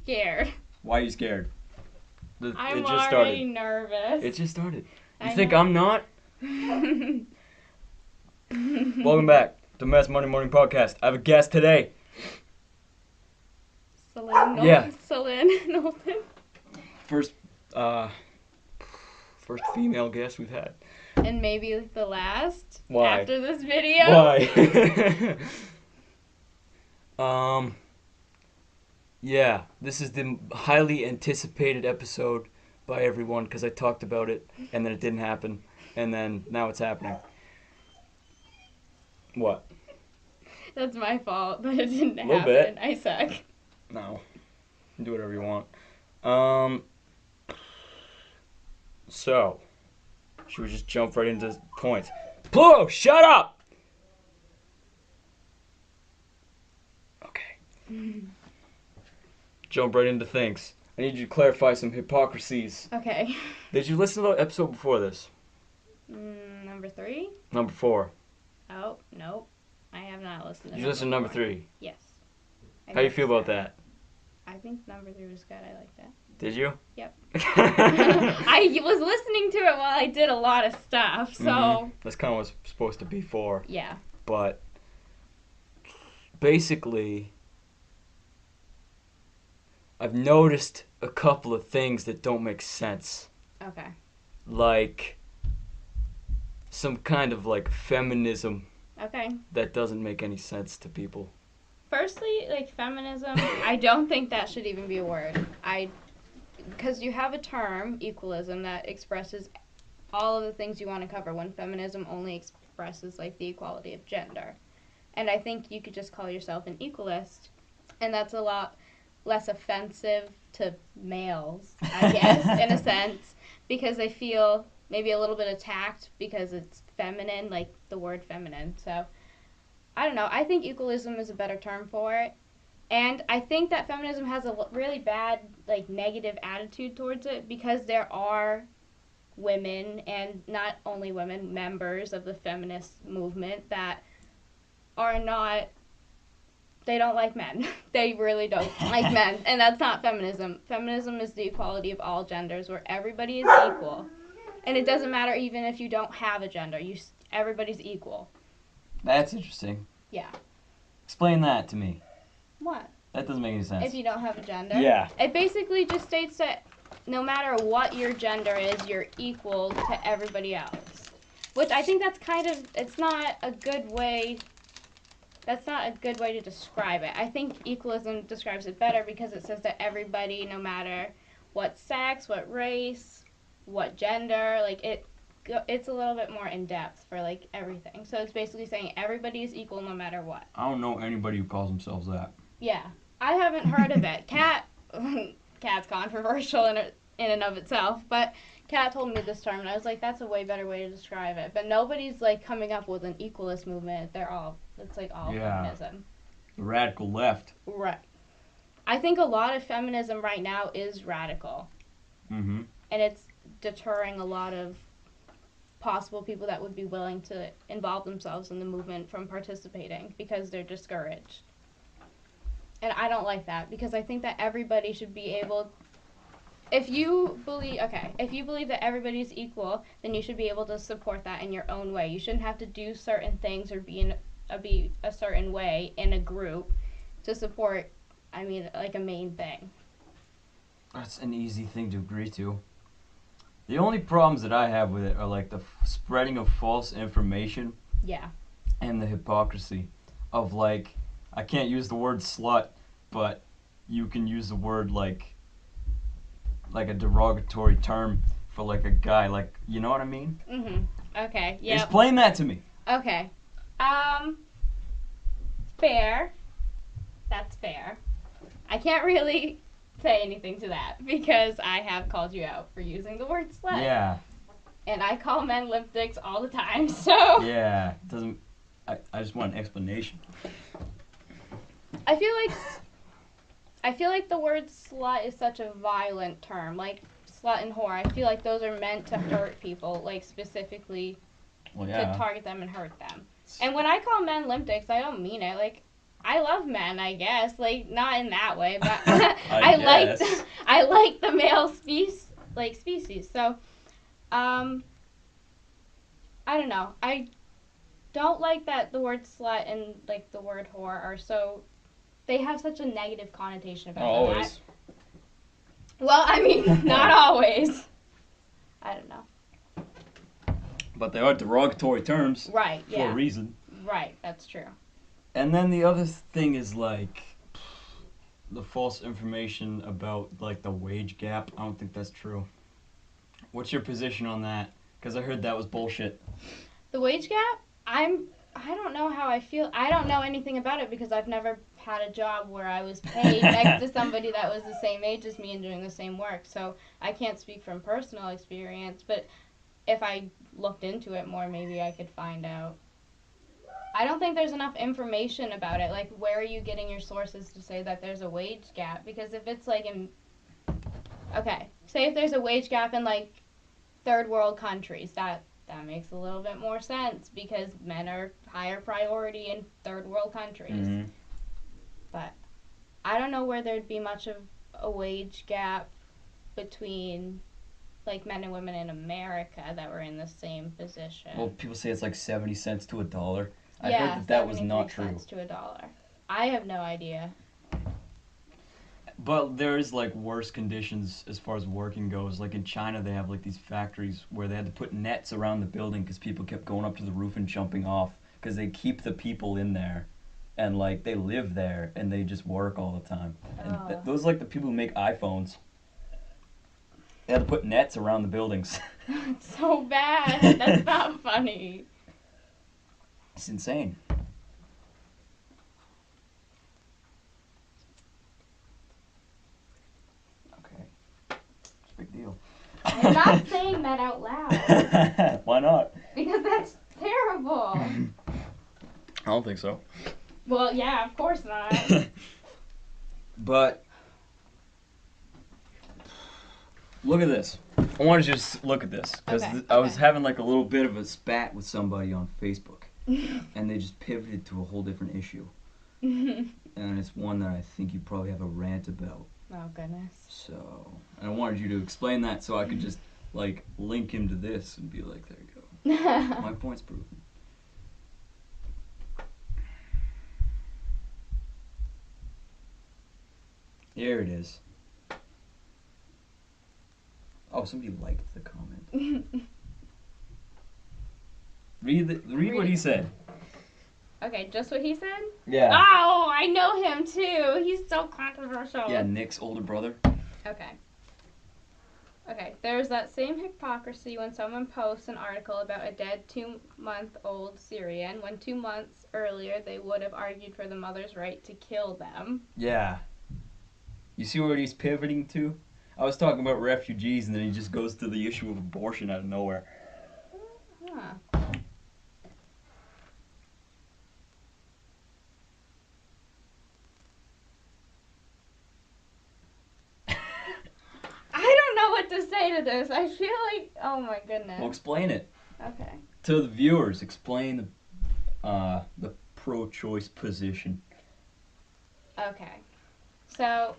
scared. Why are you scared? I'm already nervous. It just started. You think I'm not? Welcome back to Mass Monday Morning Podcast. I have a guest today. Celine Knowlton. First female guest we've had. And maybe the last. Why? After this video. Why? Yeah, this is the highly anticipated episode by everyone because I talked about it and then it didn't happen and then now it's happening. What? That's my fault that it didn't happen. Bit. I suck. No. Do whatever you want. So, should we just jump right into points? Pluto, shut up! Okay. Jump right into things. I need you to clarify some hypocrisies. Okay. Did you listen to the episode before this? Number 3? Number 4. Oh, nope. I have not listened to Did you listen to number 3? Yes. How do you feel about that? I think number 3 was good. I like that. Did you? Yep. I was listening to it while I did a lot of stuff, so... Mm-hmm. That's kind of what it's supposed to be for. Yeah. But, basically, I've noticed a couple of things that don't make sense. Okay. Like, some kind of, feminism. Okay. That doesn't make any sense to people. Firstly, feminism, I don't think that should even be a word. Because you have a term, equalism, that expresses all of the things you want to cover when feminism only expresses, the equality of gender. And I think you could just call yourself an equalist, and that's a lot less offensive to males, I guess, in a sense, because they feel maybe a little bit attacked because it's feminine, like the word feminine. So, I don't know. I think equalism is a better term for it. And I think that feminism has a really bad, negative attitude towards it because there are women, and not only women, members of the feminist movement that are not, they don't like men. They really don't like men. And that's not feminism. Feminism is the equality of all genders where everybody is equal. And it doesn't matter even if you don't have a gender. Everybody's equal. That's interesting. Yeah. Explain that to me. What? That doesn't make any sense. If you don't have a gender? Yeah. It basically just states that no matter what your gender is, you're equal to everybody else. Which I think that's it's not a good way, that's not a good way to describe it. I think equalism describes it better because it says that everybody, no matter what sex, what race, what gender, it's a little bit more in depth for everything. So it's basically saying everybody is equal no matter what. I don't know anybody who calls themselves that. Yeah, I haven't heard of it. Cat's controversial in and of itself, but Cat told me this term, and I was like, that's a way better way to describe it. But nobody's coming up with an equalist movement. It's all feminism. The radical left. Right. I think a lot of feminism right now is radical. Mm-hmm. And it's deterring a lot of possible people that would be willing to involve themselves in the movement from participating because they're discouraged. And I don't like that because I think that everybody should be able, if you believe that everybody's equal, then you should be able to support that in your own way. You shouldn't have to do certain things or be a certain way in a group to support, a main thing. That's an easy thing to agree to. The only problems that I have with it are the spreading of false information. Yeah. And the hypocrisy of I can't use the word slut, but you can use the word like a derogatory term for a guy, you know what I mean? Mhm. Okay. Yeah. Explain that to me. Okay. Fair. That's fair. I can't really say anything to that because I have called you out for using the word slut. Yeah. And I call men limp dicks all the time, so. Yeah. It doesn't. I just want an explanation. I feel like the word slut is such a violent term. Slut and whore. I feel like those are meant to hurt people, specifically to target them and hurt them. And when I call men limp dicks, I don't mean it. I love men, I guess. Not in that way, but I like guess. I like the male species. So, I don't know. I don't like that the word slut and like the word whore are so. They have such a negative connotation about them. Always. Well, I mean, not always. I don't know. But they are derogatory terms. Right. For Yeah. a reason. Right. That's true. And then the other thing is like the false information about like the wage gap. I don't think that's true. What's your position on that? Because I heard that was bullshit. The wage gap? I don't know how I feel. I don't know anything about it because I've never had a job where I was paid next to somebody that was the same age as me and doing the same work. So I can't speak from personal experience, but if I looked into it more, maybe I could find out. I don't think there's enough information about it. Like, where are you getting your sources to say that there's a wage gap? Because if it's like okay, say if there's a wage gap in like third world countries, that makes a little bit more sense because men are higher priority in third world countries. Mm-hmm. But I don't know where there'd be much of a wage gap between like men and women in America that were in the same position. Well, people say it's like 70 cents to $1. I yeah, heard that was not 73 true. cents to $1. I have no idea. But there is like worse conditions as far as working goes. Like in China, they have like these factories where they had to put nets around the building because people kept going up to the roof and jumping off because they keep the people in there, and like they live there and they just work all the time. And those are like the people who make iPhones. They had to put nets around the buildings. That's so bad. That's not funny. It's insane. Big deal. I'm not saying that out loud. Why not? Because that's terrible. I don't think so. Well, yeah, of course not. But look at this. I want to just look at this because I was having like a little bit of a spat with somebody on Facebook, and they just pivoted to a whole different issue, and it's one that I think you probably have a rant about. Oh, goodness. So, and I wanted you to explain that so I could just, like, link him to this and be like, there you go. My point's proven. Here it is. Oh, somebody liked the comment. Read what he said. Okay, just what he said? Yeah. Oh, I know him too. He's so controversial. Yeah, Nick's older brother. Okay. Okay, there's that same hypocrisy when someone posts an article about a dead 2-month-old Syrian when 2 months earlier they would have argued for the mother's right to kill them. Yeah. You see where he's pivoting to? I was talking about refugees and then he just goes to the issue of abortion out of nowhere. Huh. I don't know what to say to this. I feel like, oh my goodness. Well, explain it. Okay. To the viewers, explain the pro-choice position. Okay. So,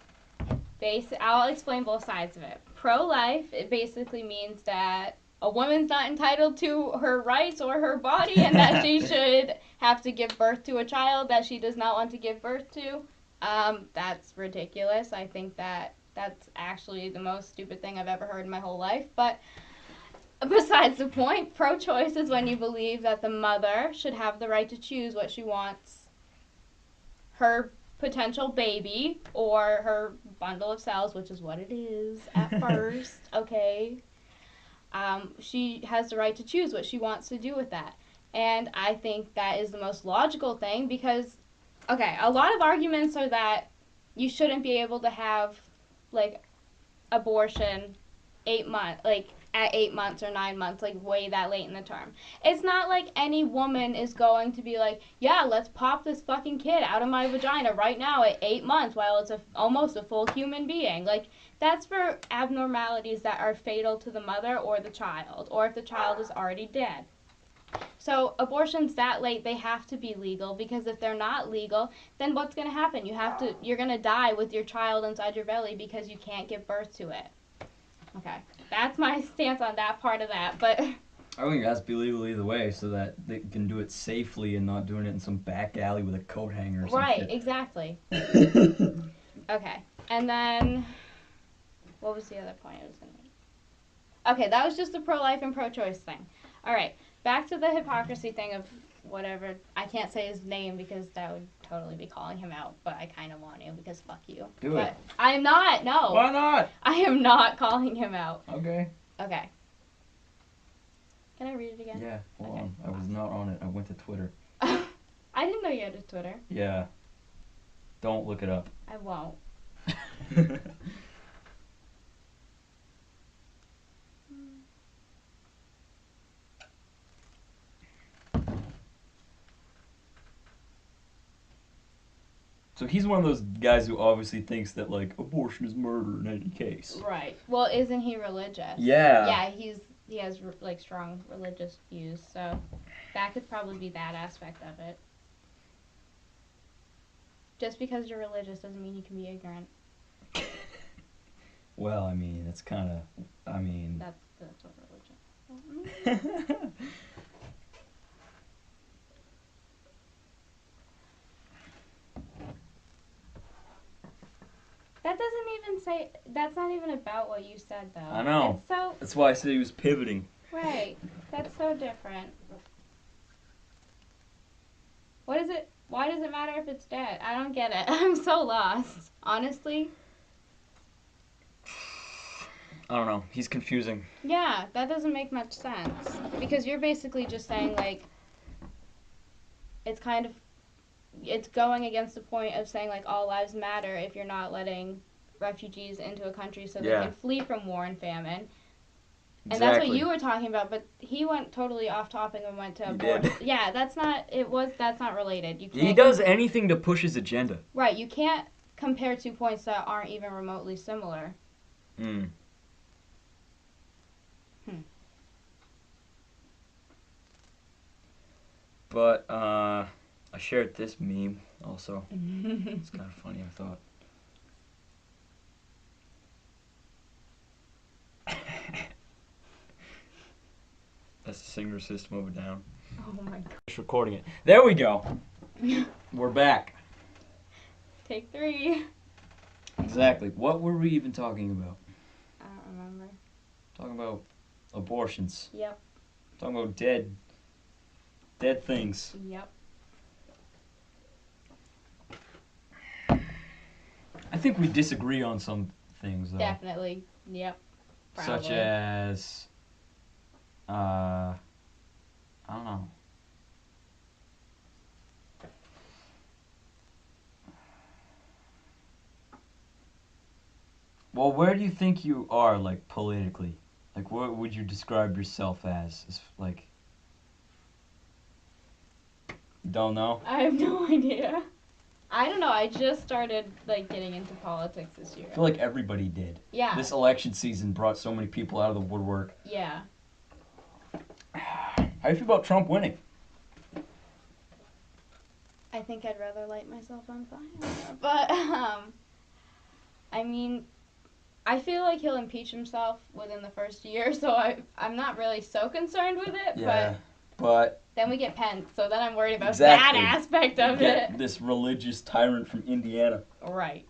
I'll explain both sides of it. Pro-life, it basically means that a woman's not entitled to her rights or her body and that she should have to give birth to a child that she does not want to give birth to. That's ridiculous. I think that's actually the most stupid thing I've ever heard in my whole life. But besides the point, pro-choice is when you believe that the mother should have the right to choose what she wants her potential baby or her bundle of cells, which is what it is at first, okay? She has the right to choose what she wants to do with that. And I think that is the most logical thing because, okay, a lot of arguments are that you shouldn't be able to have, like, abortion 8 months, like, at 8 months or 9 months, like, way that late in the term. It's not like any woman is going to be like, yeah, let's pop this fucking kid out of my vagina right now at 8 months while it's almost a full human being. Like, that's for abnormalities that are fatal to the mother or the child, or if the child is already dead. So abortions that late, they have to be legal, because if they're not legal, then what's going to happen? You're going to die with your child inside your belly because you can't give birth to it. Okay. That's my stance on that part of that, but I think it has to be legal either way so that they can do it safely and not doing it in some back alley with a coat hanger or some right, shit. exactly. Okay. And then what was the other point I was going to make? Okay, that was just the pro-life and pro-choice thing. All right. Back to the hypocrisy thing of whatever. I can't say his name because that would totally be calling him out, but I kind of want to because fuck you. Do it. I am not. No. Why not? I am not calling him out. Okay. Okay. Can I read it again? Yeah, hold Okay. on. I was not on it. I went to Twitter. I didn't know you had a Twitter. Yeah. Don't look it up. I won't. So he's one of those guys who obviously thinks that, like, abortion is murder in any case. Right. Well, isn't he religious? Yeah. Yeah, he has like strong religious views, so that could probably be that aspect of it. Just because you're religious doesn't mean you can be ignorant. Well, I mean, it's kind of, That's what religion. That doesn't even say. That's not even about what you said, though. I know. It's so That's why I said he was pivoting. right. That's so different. What is it? Why does it matter if it's dead? I don't get it. I'm so lost, honestly. I don't know. He's confusing. Yeah, that doesn't make much sense because you're basically just saying like it's going against the point of saying like all lives matter if you're not letting refugees into a country so they can flee from war and famine. And Exactly. that's what you were talking about, but he went totally off topic and went to abortion. Yeah, that's not related. You can't He does anything to push his agenda. Right, you can't compare 2 points that aren't even remotely similar. But I shared this meme also. It's kind of funny, I thought. That's the Singer System of a Down. Oh my god. Just recording it. There we go. We're back. Take 3. Exactly. What were we even talking about? I don't remember. Talking about abortions. Yep. Talking about dead things. Yep. I think we disagree on some things, though. Definitely. Yep. Probably. Such as, I don't know. Well, where do you think you are, like, politically? Like, what would you describe yourself as? Like, you don't know? I have no idea. I don't know. I just started like getting into politics this year. I feel like everybody did. Yeah. This election season brought so many people out of the woodwork. Yeah. How do you feel about Trump winning? I think I'd rather light myself on fire. But I mean, I feel like he'll impeach himself within the first year, so I'm not really so concerned with it. Yeah, but then we get Pence, so then I'm worried about exactly. that aspect of it. This religious tyrant from Indiana. Right.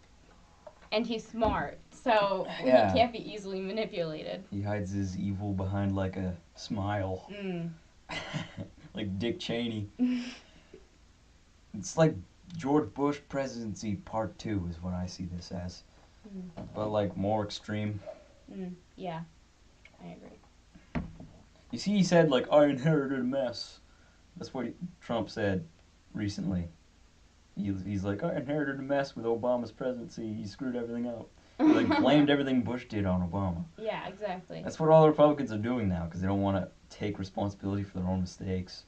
And he's smart, so he can't be easily manipulated. He hides his evil behind like a smile. Like Dick Cheney. It's like George Bush presidency part 2 is what I see this as. But like more extreme. Yeah, I agree. You see, he said like, I inherited a mess. That's what Trump said recently. He's like, I inherited a mess with Obama's presidency. He screwed everything up. He like blamed everything Bush did on Obama. Yeah, exactly. That's what all the Republicans are doing now because they don't want to take responsibility for their own mistakes.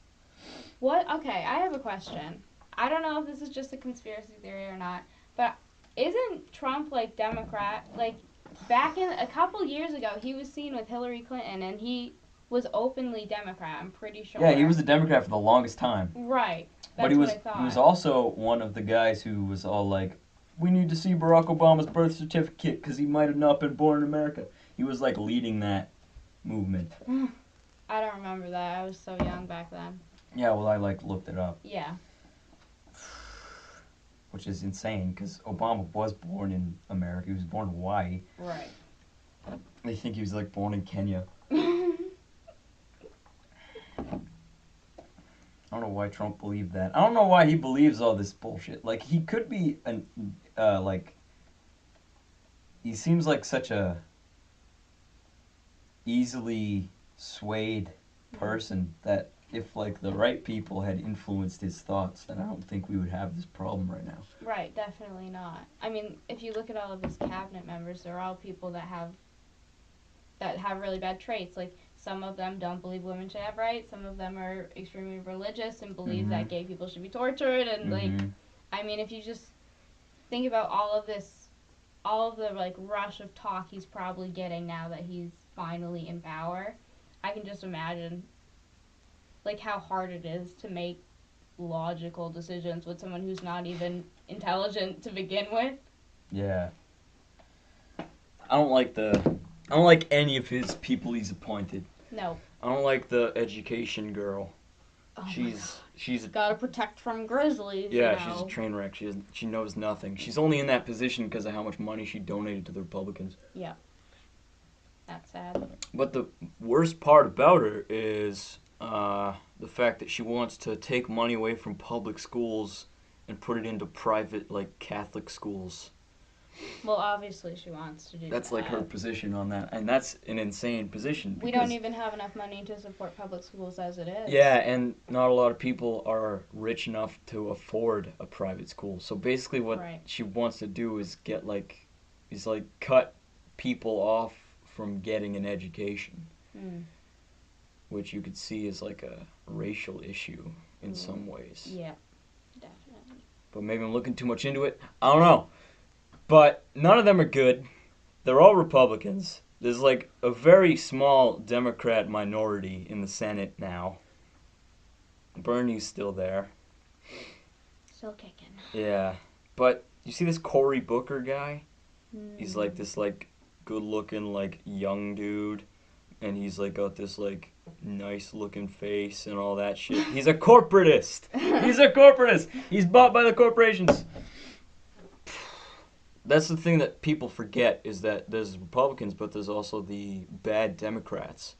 What? Okay, I have a question. I don't know if this is just a conspiracy theory or not, but isn't Trump like Democrat? Like back in a couple years ago, he was seen with Hillary Clinton, and he was openly Democrat. I'm pretty sure. Yeah, he was a Democrat for the longest time. Right. But That's what I thought. he was also one of the guys who was all like, we need to see Barack Obama's birth certificate because he might have not been born in America. He was like leading that movement. I don't remember that. I was so young back then. Yeah, well, I like looked it up. Yeah. Which is insane because Obama was born in America. He was born in Hawaii. Right. They think he was like born in Kenya. I don't know why Trump believed that. I don't know why he believes all this bullshit. Like, he could be an, he seems like such a easily swayed person that if, like, the right people had influenced his thoughts, then I don't think we would have this problem right now. Right, definitely not. I mean, if you look at all of his cabinet members, they're all people that have really bad traits. Like, some of them don't believe women should have rights. Some of them are extremely religious and believe that gay people should be tortured. And, like, I mean, if you just think about all of this, all of the, like, rush of talk he's probably getting now that he's finally in power, I can just imagine, like, how hard it is to make logical decisions with someone who's not even intelligent to begin with. Yeah. I don't like any of his people he's appointed. No. I don't like the education girl. Oh She's gotta protect from grizzlies. Yeah, you know. she's a train wreck. She knows nothing. She's only in that position because of how much money she donated to the Republicans. Yeah. That's sad. But the worst part about her is the fact that she wants to take money away from public schools and put it into private, like, Catholic schools. Well, obviously she wants to do that. That's like her position on that, and that's an insane position. We don't even have enough money to support public schools as it is. Yeah, and not a lot of people are rich enough to afford a private school. So basically what she wants to do is cut people off from getting an education. Which you could see as like a racial issue in some ways. Yeah, definitely. But maybe I'm looking too much into it. I don't know. But none of them are good. They're all Republicans. There's like a very small Democrat minority in the Senate now. Bernie's still there. Still kicking. Yeah. But you see this Cory Booker guy? He's like this like good looking like young dude. And he's like got this like nice looking face and all that shit. He's a corporatist. He's bought by the corporations. That's the thing that people forget is that there's Republicans, but there's also the bad Democrats.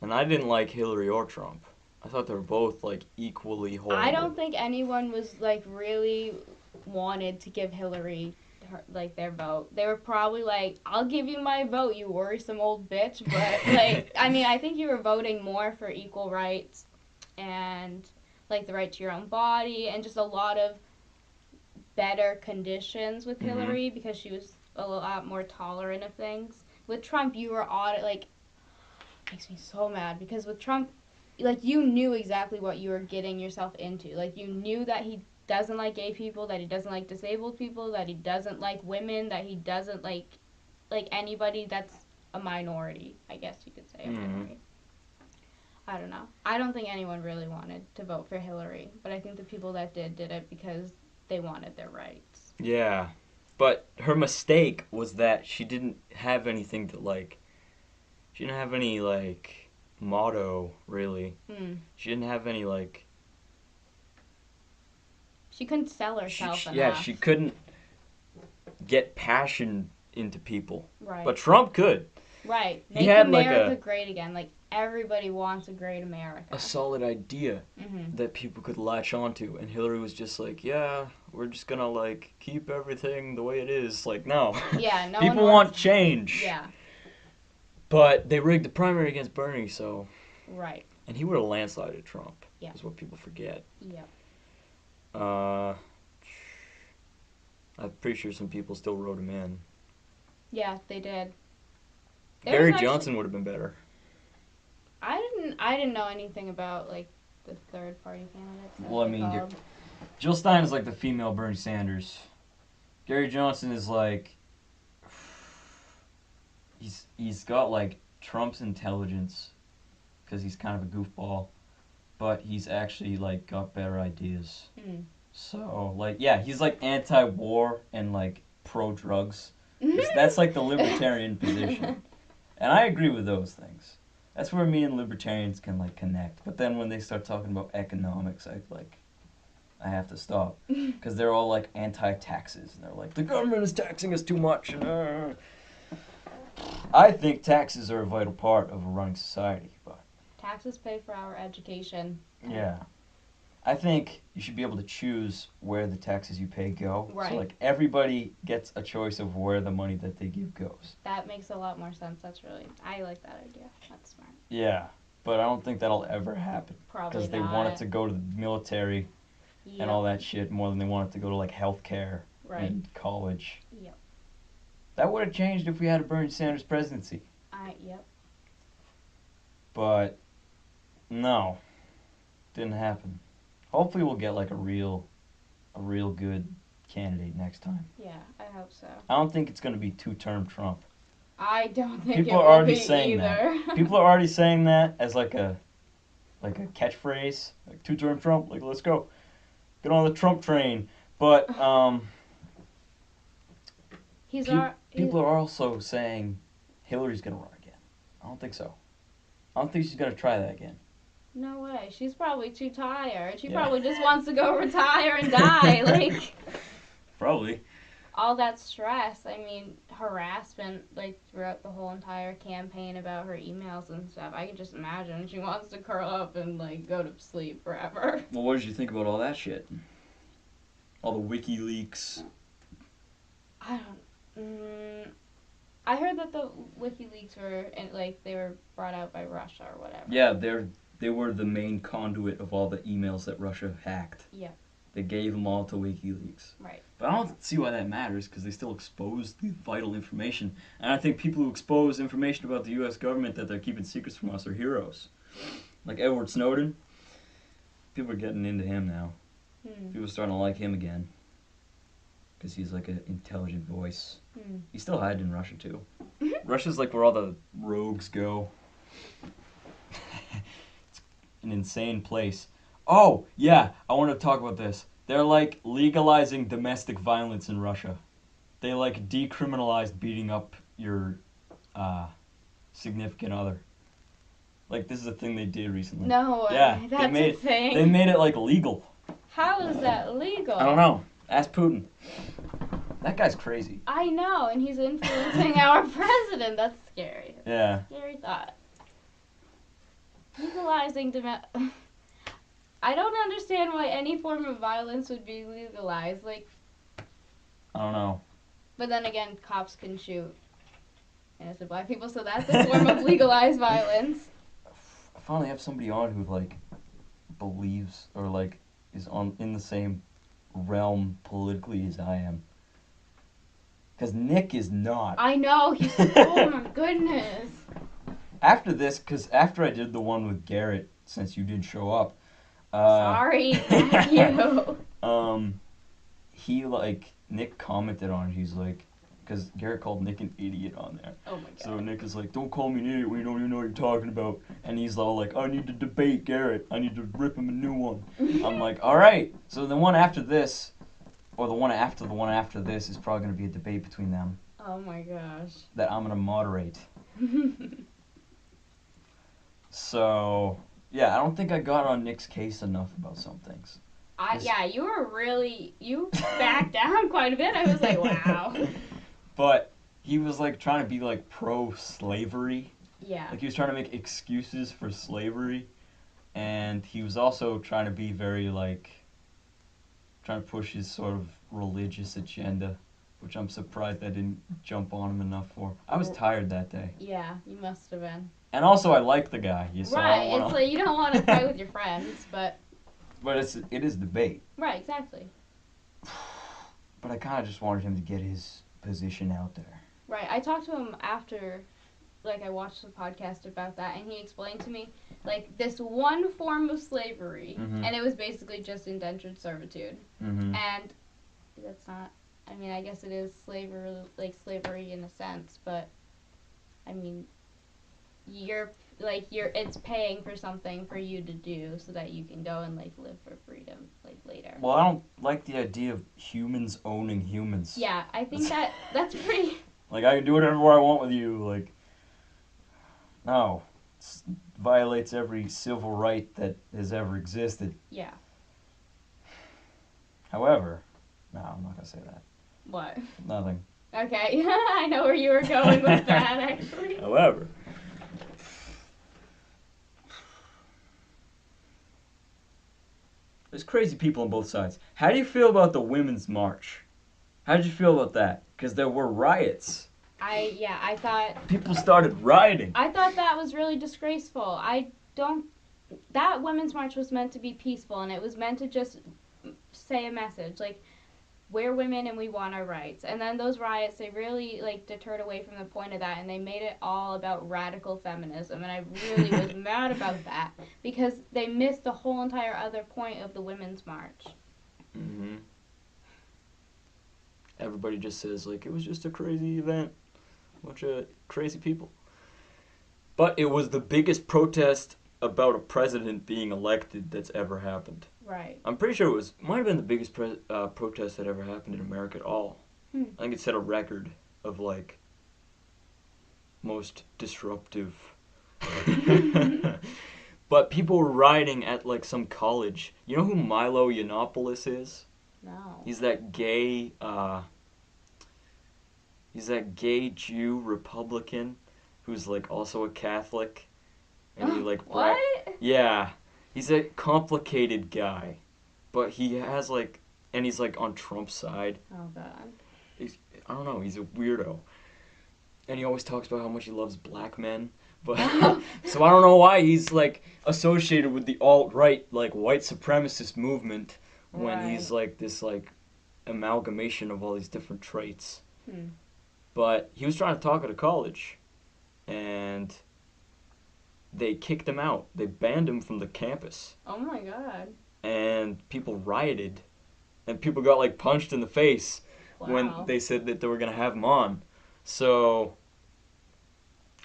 And I didn't like Hillary or Trump. I thought they were both like equally horrible. I don't think anyone was like really wanted to give Hillary like their vote. They were probably like, I'll give you my vote, you worrisome old bitch. But like, I mean, I think you were voting more for equal rights and like the right to your own body and just a lot of better conditions with Hillary because she was a lot more tolerant of things. With Trump, you were like, makes me so mad because with Trump, like, you knew exactly what you were getting yourself into. Like, you knew that he doesn't like gay people, that he doesn't like disabled people, that he doesn't like women, that he doesn't like anybody that's a minority, I guess you could say. Hillary. I don't know. I don't think anyone really wanted to vote for Hillary, but I think the people that did it because they wanted their rights. Yeah, but her mistake was that she didn't have anything to like. She didn't have any like motto really. She didn't have any like. She couldn't sell herself enough. Yeah, she couldn't get passion into people. Right. But Trump could. Right. Make America great again. Like, everybody wants a great America. A solid idea that people could latch onto. And Hillary was just like, yeah, we're just gonna, like, keep everything the way it is. Like, no. Yeah, no people want change. Yeah. But they rigged the primary against Bernie, so. Right. And he would have landslided Trump. Yeah. Is what people forget. Yep. I'm pretty sure some people still wrote him in. Yeah, they did. Gary Johnson would have been better. I didn't know anything about like the third party candidates. Well, I mean, Jill Stein is like the female Bernie Sanders. Gary Johnson is like he's got like Trump's intelligence because he's kind of a goofball, but he's actually like got better ideas. Mm. So like yeah, he's like anti-war and like pro-drugs. That's like the libertarian position, and I agree with those things. That's where me and libertarians can like connect. But then when they start talking about economics, I have to stop because they're all like anti-taxes and they're like the government is taxing us too much. I think taxes are a vital part of a running society, but Taxes pay for our education. yeah, I think you should be able to choose where the taxes you pay go. Right. So like everybody gets a choice of where the money that they give goes. That makes a lot more sense. I like that idea. That's smart. Yeah, but I don't think that'll ever happen Probably because they not. want it to go to the military and all that shit more than they want it to go to like healthcare and college. Yep. That would have changed if we had a Bernie Sanders presidency. Yep. But no, didn't happen. Hopefully we'll get like a real good candidate next time. Yeah, I hope so. I don't think it's going to be two-term Trump. I don't think People it are will already be saying either. that. People are already saying that as like a catchphrase, like two-term Trump. Like let's go, get on the Trump train. But people are also saying Hillary's going to run again. I don't think so. I don't think she's going to try that again. No way. She's probably too tired. She probably just wants to go retire and die. Like Probably. all that stress. I mean, harassment like throughout the whole entire campaign about her emails and stuff. I can just imagine she wants to curl up and like go to sleep forever. Well, what did you think about all that shit? All the WikiLeaks. I heard that the WikiLeaks were they were brought out by Russia or whatever. Yeah, they were the main conduit of all the emails that Russia hacked. Yeah. They gave them all to WikiLeaks. Right. But I don't see why that matters because they still exposed the vital information. And I think people who expose information about the U.S. government that they're keeping secrets from us are heroes. Like Edward Snowden. People are getting into him now. People are starting to like him again. Because he's like an intelligent voice. He's still hiding in Russia too. Russia's like where all the rogues go. It's an insane place. Oh, yeah, I want to talk about this. They're like legalizing domestic violence in Russia. They like decriminalized beating up your significant other. Like this is a thing they did recently. No, yeah, that's a thing. They made it like legal. How is that legal? I don't know. Ask Putin. That guy's crazy. I know, and he's influencing our president. That's scary. Yeah. Scary thought. Legalizing I don't understand why any form of violence would be legalized. Like, I don't know. but then again, cops can shoot innocent black people, so that's a form of legalized violence. I finally have somebody on who like believes or like is in the same realm politically as I am. Because Nick is not. I know. He's. Oh my goodness. After this, because after I did the one with Garrett, since you didn't show up. Sorry. Thank you. He like Nick commented on it. He's like, because Garrett called Nick an idiot on there. Oh my god. So Nick is like, don't call me an idiot when you don't even know what you're talking about. And he's all like, I need to debate Garrett. I need to rip him a new one. I'm like, all right. So the one after this. Or the one after this is probably going to be a debate between them. Oh my gosh. That I'm going to moderate. So, yeah, I don't think I got on Nick's case enough about some things. You backed down quite a bit. I was like, wow. But he was like trying to be like pro-slavery. Yeah. Like he was trying to make excuses for slavery. And he was also trying to be very like trying to push his sort of religious agenda, which I'm surprised I didn't jump on him enough for. I was tired that day. Yeah, you must have been. And also, I like the guy. Right, it's like you don't want to fight with your friends, but... But it is debate. Right, exactly. But I kind of just wanted him to get his position out there. Right, I talked to him after, like, I watched the podcast about that, and he explained to me, like, this one form of slavery, and it was basically just indentured servitude. And that's not, I mean, I guess it is slavery in a sense, but, I mean, it's paying for something for you to do so that you can go and like live for freedom like later. Well, I don't like the idea of humans owning humans. Yeah, I think that's pretty. Like, I can do whatever I want with you. Like, no, it violates every civil right that has ever existed. Yeah. However, no, I'm not gonna say that. What? Nothing. Okay, I know where you were going with that actually. However, there's crazy people on both sides. How do you feel about the Women's March? How did you feel about that? Because there were riots. I thought People started rioting. I thought that was really disgraceful. That Women's March was meant to be peaceful, and it was meant to just say a message like we're women and we want our rights. And then those riots, they really like deterred away from the point of that, and they made it all about radical feminism, and I really was mad about that because they missed the whole entire other point of the Women's March. Mm-hmm. Everybody just says like it was just a crazy event, bunch of crazy people. But it was the biggest protest about a president being elected that's ever happened. Right. I'm pretty sure might have been the biggest protest that ever happened in America at all. I think it set a record of like most disruptive. But people were rioting at like some college. You know who Milo Yiannopoulos is? No. He's that gay Jew Republican who's like also a Catholic. And he like what? Yeah. He's a complicated guy. But he has like and he's like on Trump's side. Oh god. I don't know, he's a weirdo. And he always talks about how much he loves black men. But so I don't know why he's like associated with the alt-right like white supremacist movement when he's like this like amalgamation of all these different traits. But he was trying to talk at a college and they kicked him out. They banned him from the campus. Oh my god. And people rioted and people got like punched in the face when they said that they were going to have him on. So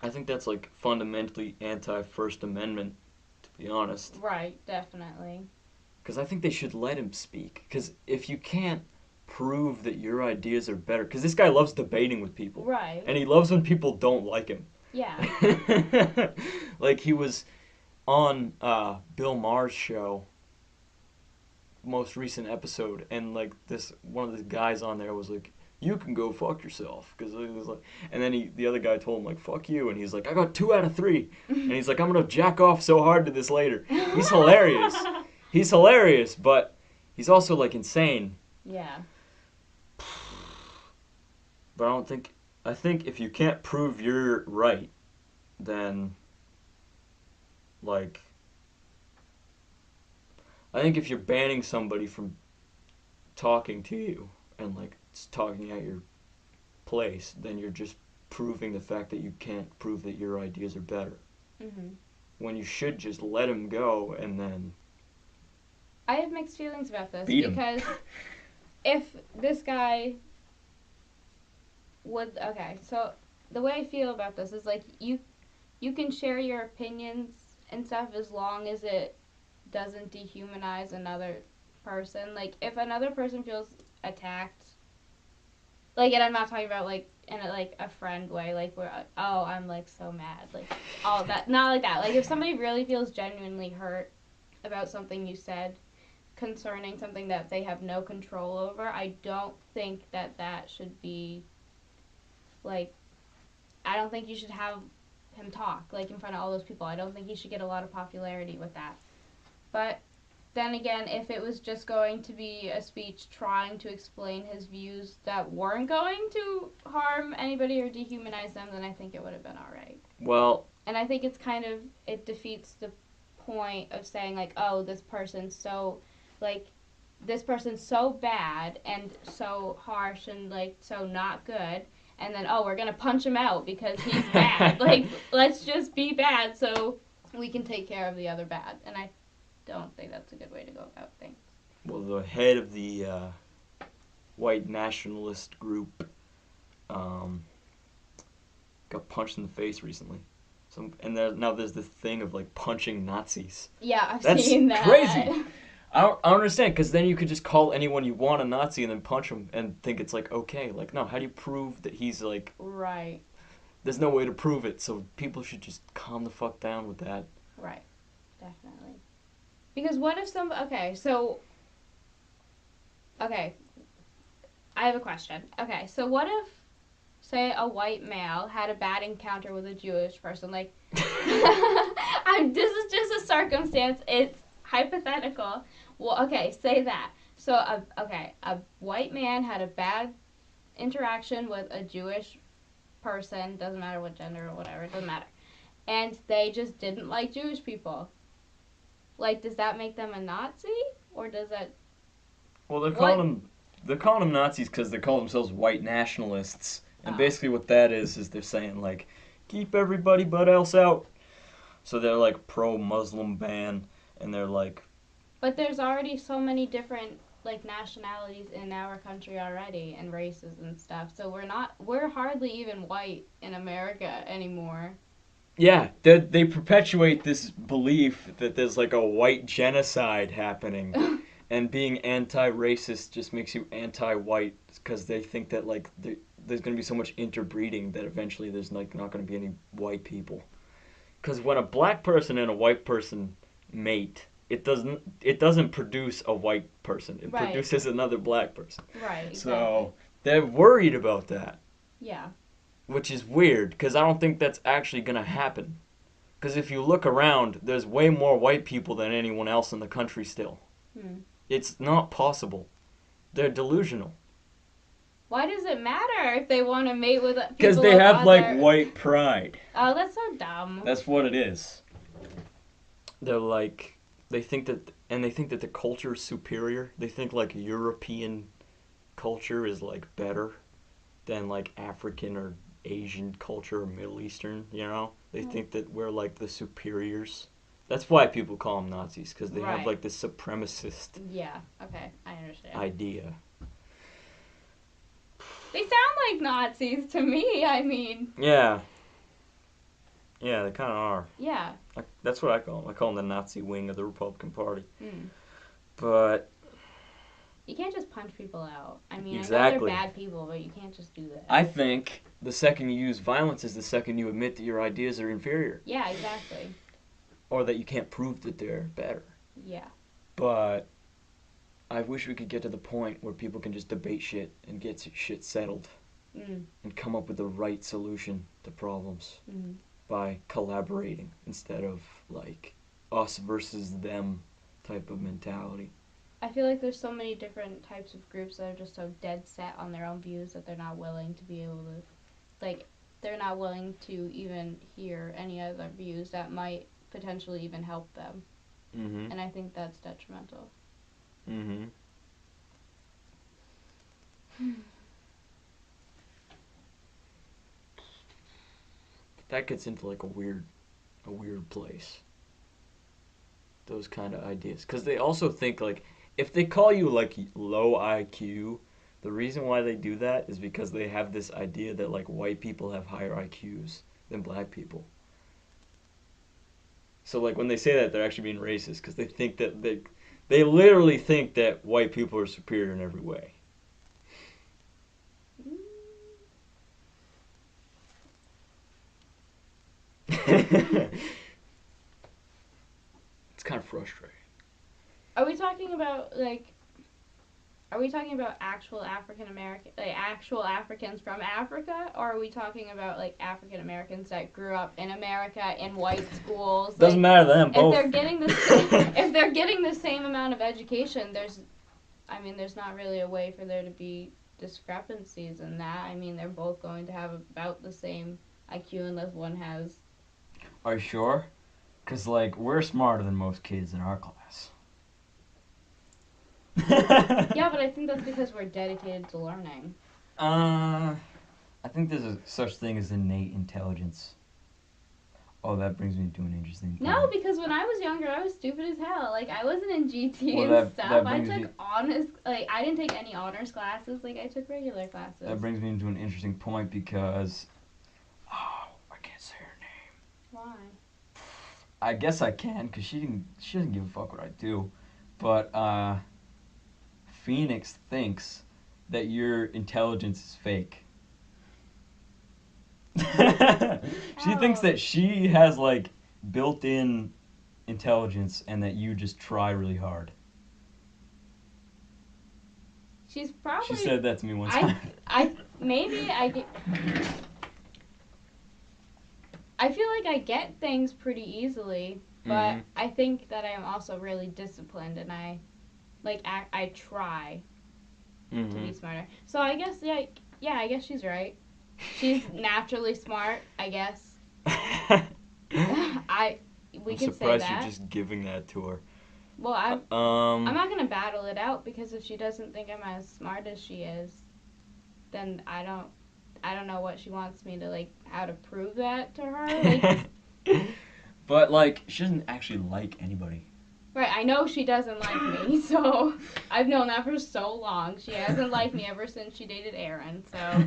I think that's like fundamentally anti-First Amendment, to be honest. Right, definitely. Because I think they should let him speak. Because if you can't prove that your ideas are better, because this guy loves debating with people. Right. And he loves when people don't like him. Yeah. Like he was on Bill Maher's show, most recent episode, and like one of the guys on there was like, you can go fuck yourself, because it was like, and then the other guy told him like, fuck you, and he's like, I got 2 out of 3, and he's like, I'm gonna jack off so hard to this later. He's hilarious. He's hilarious, but he's also like insane. Yeah. But I think if you can't prove you're right, then like I think if you're banning somebody from talking to you and like talking at your place, then you're just proving the fact that you can't prove that your ideas are better. When you should just let him go and then I have mixed feelings about this because if this guy so the way I feel about this is like you can share your opinions and stuff as long as it doesn't dehumanize another person. Like if another person feels attacked, like, and I'm not talking about like in a friend way, like where I'm like so mad, like all that, not like that. Like if somebody really feels genuinely hurt about something you said concerning something that they have no control over, I don't think that should be like, I don't think you should have him talk like in front of all those people. I don't think he should get a lot of popularity with that. But then again, if it was just going to be a speech trying to explain his views that weren't going to harm anybody or dehumanize them, then I think it would have been all right. Well, and I think it defeats the point of saying like, oh, this person's so bad and so harsh and like so not good. And then, we're going to punch him out because he's bad. Like, let's just be bad so we can take care of the other bad. And I don't think that's a good way to go about things. Well, the head of the white nationalist group got punched in the face recently. Now there's this thing of like punching Nazis. Yeah, I've That's seen that. crazy. I don't understand, because then you could just call anyone you want a Nazi and then punch him and think it's like okay. Like no, how do you prove that he's like? Right. There's no way to prove it, so people should just calm the fuck down with that. Right. Definitely. Because what if okay, I have a question. Okay, so what if, say, a white male had a bad encounter with a Jewish person? Like, this is just a circumstance. It's hypothetical. Well, okay, say that. So, a white man had a bad interaction with a Jewish person, doesn't matter what gender or whatever, it doesn't matter. And they just didn't like Jewish people. Like, does that make them a Nazi? Or does that... Well, they're calling them Nazis because they call themselves white nationalists, and basically what that is they're saying like, keep everybody but else out. So they're like pro-Muslim ban, and they're like. But there's already so many different like nationalities in our country already, and races and stuff. So we're hardly even white in America anymore. Yeah, they perpetuate this belief that there's like a white genocide happening. And being anti-racist just makes you anti-white because they think that like there's going to be so much interbreeding that eventually there's like not going to be any white people. Because when a black person and a white person mate, it doesn't produce a white person. It Right. produces another black person. Right. Exactly. So they're worried about that. Yeah. Which is weird because I don't think that's actually going to happen. Because if you look around, there's way more white people than anyone else in the country still. It's not possible. They're delusional. Why does it matter if they want to mate with people? Because they have like white pride. Oh, that's so dumb. That's what it is. They're like, they think that the culture is superior. They think like European culture is like better than like African or Asian culture or Middle Eastern, you know? They think that we're like the superiors. That's why people call them Nazis, because they have like this supremacist idea. They sound like Nazis to me, I mean. Yeah. Yeah, they kind of are. Yeah. That's what I call them. I call them the Nazi wing of the Republican Party. But... You can't just punch people out. I mean, exactly. I know they're bad people, but you can't just do that. I think the second you use violence is the second you admit that your ideas are inferior. Yeah, exactly. Or that you can't prove that they're better. Yeah. But I wish we could get to the point where people can just debate shit and get shit settled. And come up with the right solution to problems. By collaborating instead of like us versus them type of mentality. I feel like there's so many different types of groups that are just so dead set on their own views that they're not willing to be able to, like, they're not willing to even hear any other views that might potentially even help them. And I think that's detrimental. That gets into like a weird place. Those kind of ideas, because they also think like if they call you like low IQ, the reason why they do that is because they have this idea that like white people have higher IQs than black people. So like when they say that, they're actually being racist because they think that they literally think that white people are superior in every way. It's kind of frustrating. Are we talking about actual African American, like actual Africans from Africa, or are we talking about like African Americans that grew up in America in white schools? Doesn't matter to them. Both. If they're getting the same amount of education, there's not really a way for there to be discrepancies in that. I mean, they're both going to have about the same IQ unless one has. Are you sure? Because like we're smarter than most kids in our class. Yeah, but I think that's because we're dedicated to learning. I think there's a such thing as innate intelligence. Oh, that brings me to an interesting point. No, because when I was younger, I was stupid as hell. Like, I wasn't in GT and stuff. I took honors, like, I didn't take any honors classes. Like, I took regular classes. That brings me to an interesting point because, oh, I can't say her name. Why? I guess I can, cause she doesn't give a fuck what I do, but Phoenix thinks that your intelligence is fake. She thinks that she has like built-in intelligence and that you just try really hard. She's probably. She said that to me one time. I feel like I get things pretty easily, but Mhm. I think that I am also really disciplined, and I try to be smarter. So I guess yeah, I guess she's right. She's naturally smart, I guess. We I'm can say surprised that. you're just giving that to her. Well, I'm not gonna battle it out, because if she doesn't think I'm as smart as she is, then I don't know what she wants me to, like, how to prove that to her. Like, But like, she doesn't actually like anybody. right, I know she doesn't like me, so I've known that for so long. She hasn't liked me ever since she dated Aaron, so.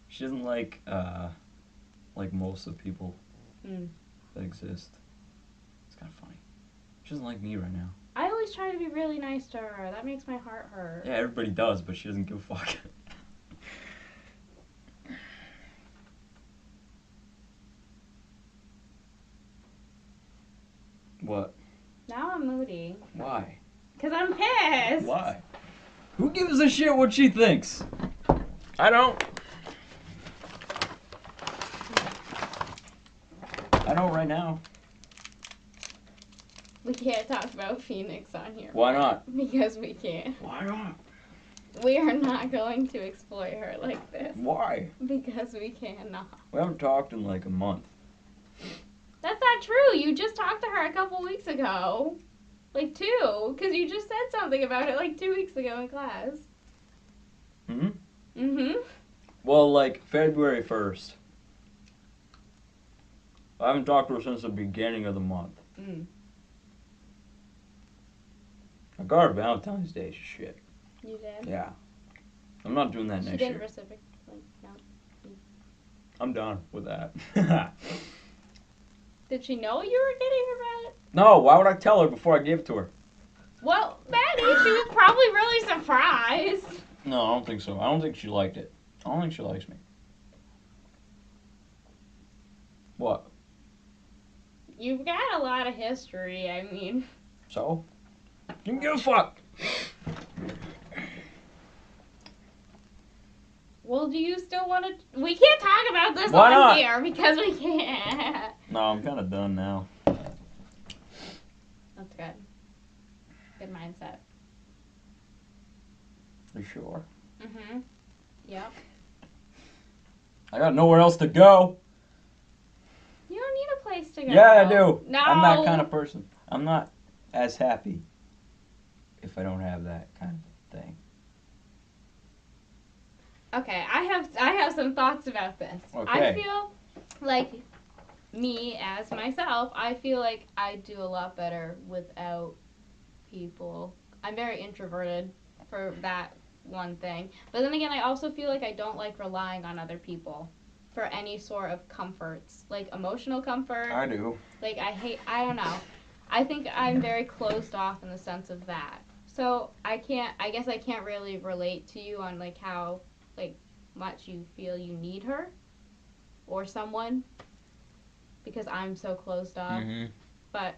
She doesn't like most of the people that exist. It's kind of funny. She doesn't like me right now. I always try to be really nice to her. That makes my heart hurt. Yeah, everybody does, but she doesn't give a fuck. What? Now I'm moody. Why? Because I'm pissed. Why? Who gives a shit what she thinks? I don't. I don't right now. We can't talk about Phoenix on here. Why not? Because we can't. Why not? We are not going to exploit her like this. Why? Because we cannot. We haven't talked in like a month. That's not true. You just talked to her a couple weeks ago. Like 2. Because you just said something about it like 2 weeks ago in class. Hmm? Mm-hmm. Well, like February 1st. I haven't talked to her since the beginning of the month. Mm. I got her Valentine's Day shit. You did? Yeah. I'm not doing that She next didn't year. reciprocate. No. I'm done with that. Did she know you were getting her back? No, why would I tell her before I gave it to her? Well, Maddie, she was probably really surprised. No, I don't think so. I don't think she liked it. I don't think she likes me. What? You've got a lot of history, I mean. So? You can give a fuck. Well, do you still want to... We can't talk about this Why on not? here because we can't. No, I'm kind of done now. That's good. Good mindset. You sure? Mm-hmm. Yep. I got nowhere else to go. You don't need a place to go. Yeah, I do. No. I'm that kind of person. I'm not as happy if I don't have that kind of thing. Okay, I have some thoughts about this. Okay. I feel like me as myself, I feel like I do a lot better without people. I'm very introverted for that one thing. But then again, I also feel like I don't like relying on other people for any sort of comforts, like emotional comfort. I do. Like I don't know. I think I'm very closed off in the sense of that. So I guess I can't really relate to you on like how like much you feel you need her or someone because I'm so closed off. Mm-hmm. But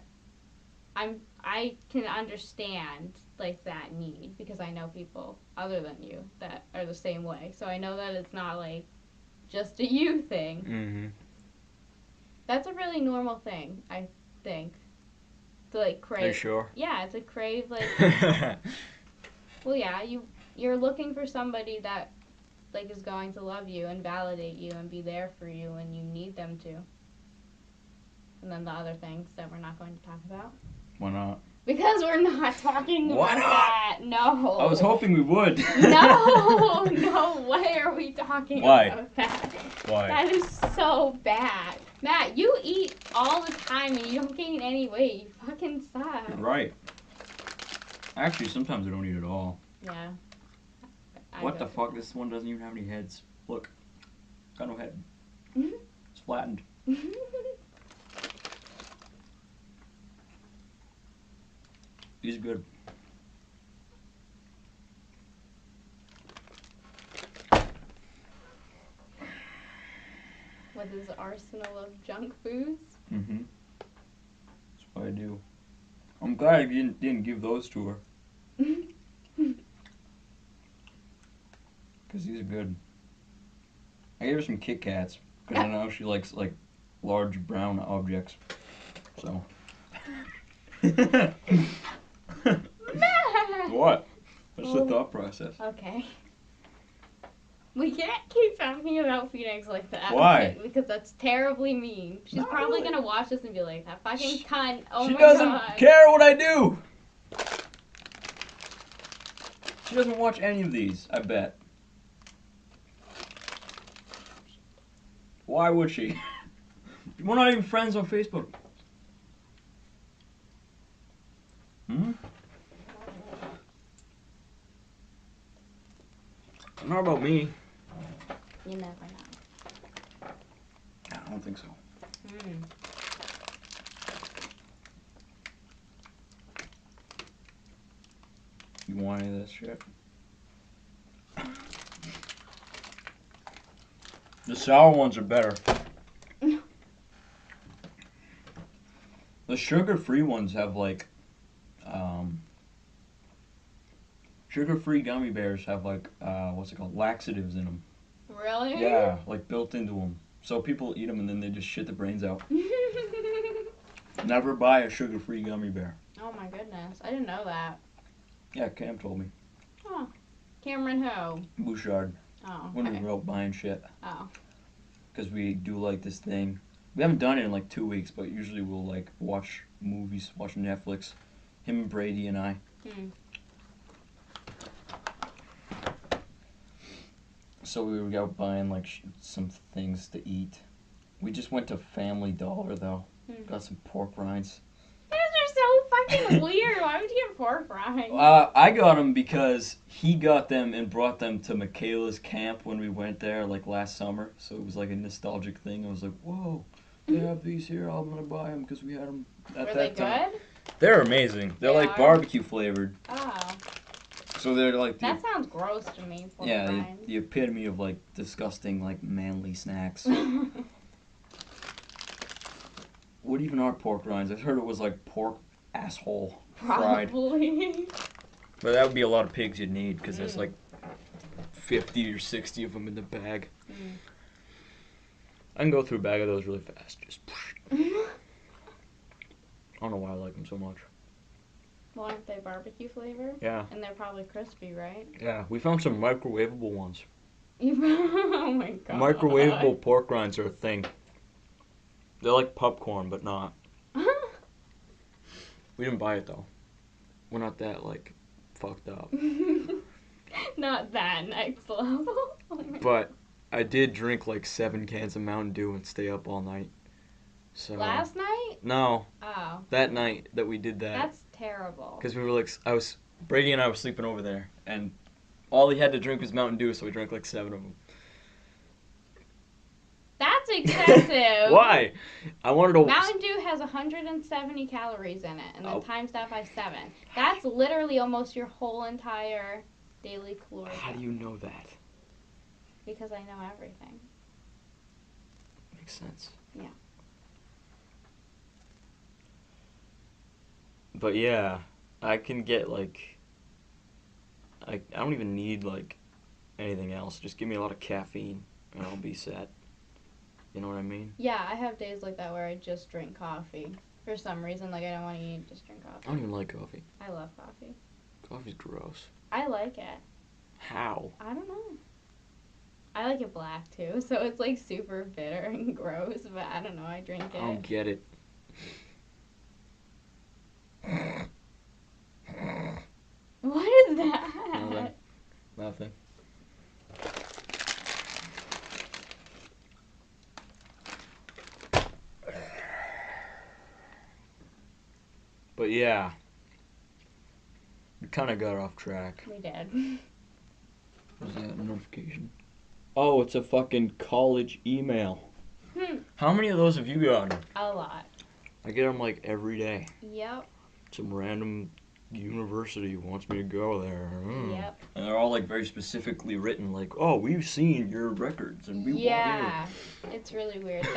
I can understand like that need because I know people other than you that are the same way. So I know that it's not like just a you thing. Mm-hmm. That's a really normal thing, I think. To like crave. Are you sure? Yeah, to crave like well yeah, you're looking for somebody that like is going to love you and validate you and be there for you when you need them to. And then the other things that we're not going to talk about. Why not? Because we're not talking Why about not? that. No. I was hoping we would. No way are we talking Why? about that. Why? That is so bad. Matt, you eat all the time and you don't gain any weight. You fucking suck. You're right. Actually, sometimes I don't eat at all. Yeah. What the fuck? This one doesn't even have any heads. Look. Got no head. Mhm. It's flattened. He's good. With his arsenal of junk foods. Mm-hmm. That's what I do. I'm glad I didn't give those to her. Because these are good. I gave her some Kit Kats. Because I know she likes, like, large brown objects. So. What? What's the thought process? Okay. We can't keep talking about Phoenix like that. Why? Because that's terribly mean. She's Not probably really. gonna watch this and be like, that fucking cunt. Oh She my doesn't god. care what I do! She doesn't watch any of these, I bet. Why would she? We're not even friends on Facebook. Hmm? Not about me. You never know. I don't think so. Mm. You want any of this shit? The sour ones are better. The sugar-free ones have like, sugar-free gummy bears have like, what's it called? Laxatives in them. Really? Yeah, like built into them. So people eat them and then they just shit the brains out. Never buy a sugar-free gummy bear. Oh my goodness. I didn't know that. Yeah, Cam told me. Oh. Cameron who? Bouchard. Oh, When we okay. were out buying shit. Oh. Because we do like this thing. We haven't done it in like 2 weeks, but usually we'll like watch movies, watch Netflix. Him and Brady and I. Hmm. So we were out buying like some things to eat. We just went to Family Dollar though. Got some pork rinds. Those are so fucking weird. Why would you get pork rinds? I got them because he got them and brought them to Michaela's camp when we went there like last summer. So it was like a nostalgic thing. I was like, whoa, they have these here. I'm gonna buy them because we had them at Were that they time. good? They're amazing. They're They like are? barbecue flavored. Oh. So they're like the, That sounds gross to me, pork yeah, rinds. the epitome of like disgusting like manly snacks. What even are pork rinds? I heard it was like pork asshole fried. Probably. But that would be a lot of pigs you'd need because there's like 50 or 60 of them in the bag. Mm. I can go through a bag of those really fast. Just. I don't know why I like them so much. Well, aren't they barbecue flavor? Yeah. And they're probably crispy, right? Yeah, we found some microwavable ones. Oh my god. Microwavable pork rinds are a thing. They're like popcorn, but not. We didn't buy it though. We're not that like fucked up. Not that next level. Oh my But I did drink like 7 cans of Mountain Dew and stay up all night. So Last night? no, Oh. that night that we did that. That's terrible. Because we were like, Brady and I were sleeping over there, and all he had to drink was Mountain Dew, so we drank like 7 of them. That's excessive. Why? I wanted to. Mountain Dew has 170 calories in it, and then Oh. times that by 7. That's literally almost your whole entire daily caloric. How do you know that? Because I know everything. Makes sense. Yeah. But yeah, I can get like. I don't even need like anything else. Just give me a lot of caffeine, and I'll be set. You know what I mean? Yeah, I have days like that where I just drink coffee. For some reason, like I don't want to eat, just drink I coffee. don't even like coffee. I love coffee. Coffee's gross. I like it. How? I don't know. I like it black too, so it's like super bitter and gross, but I don't know, I drink I don't it. get it. What is that? Nothing. Nothing. But yeah, we kind of got off track. We did. Was that a notification? Oh, it's a fucking college email. How many of those have you gotten? A lot. I get them like every day. Yep. Some random university wants me to go there. Yep. And they're all like very specifically written, like, oh, we've seen your records and we want Yeah, it's really weird.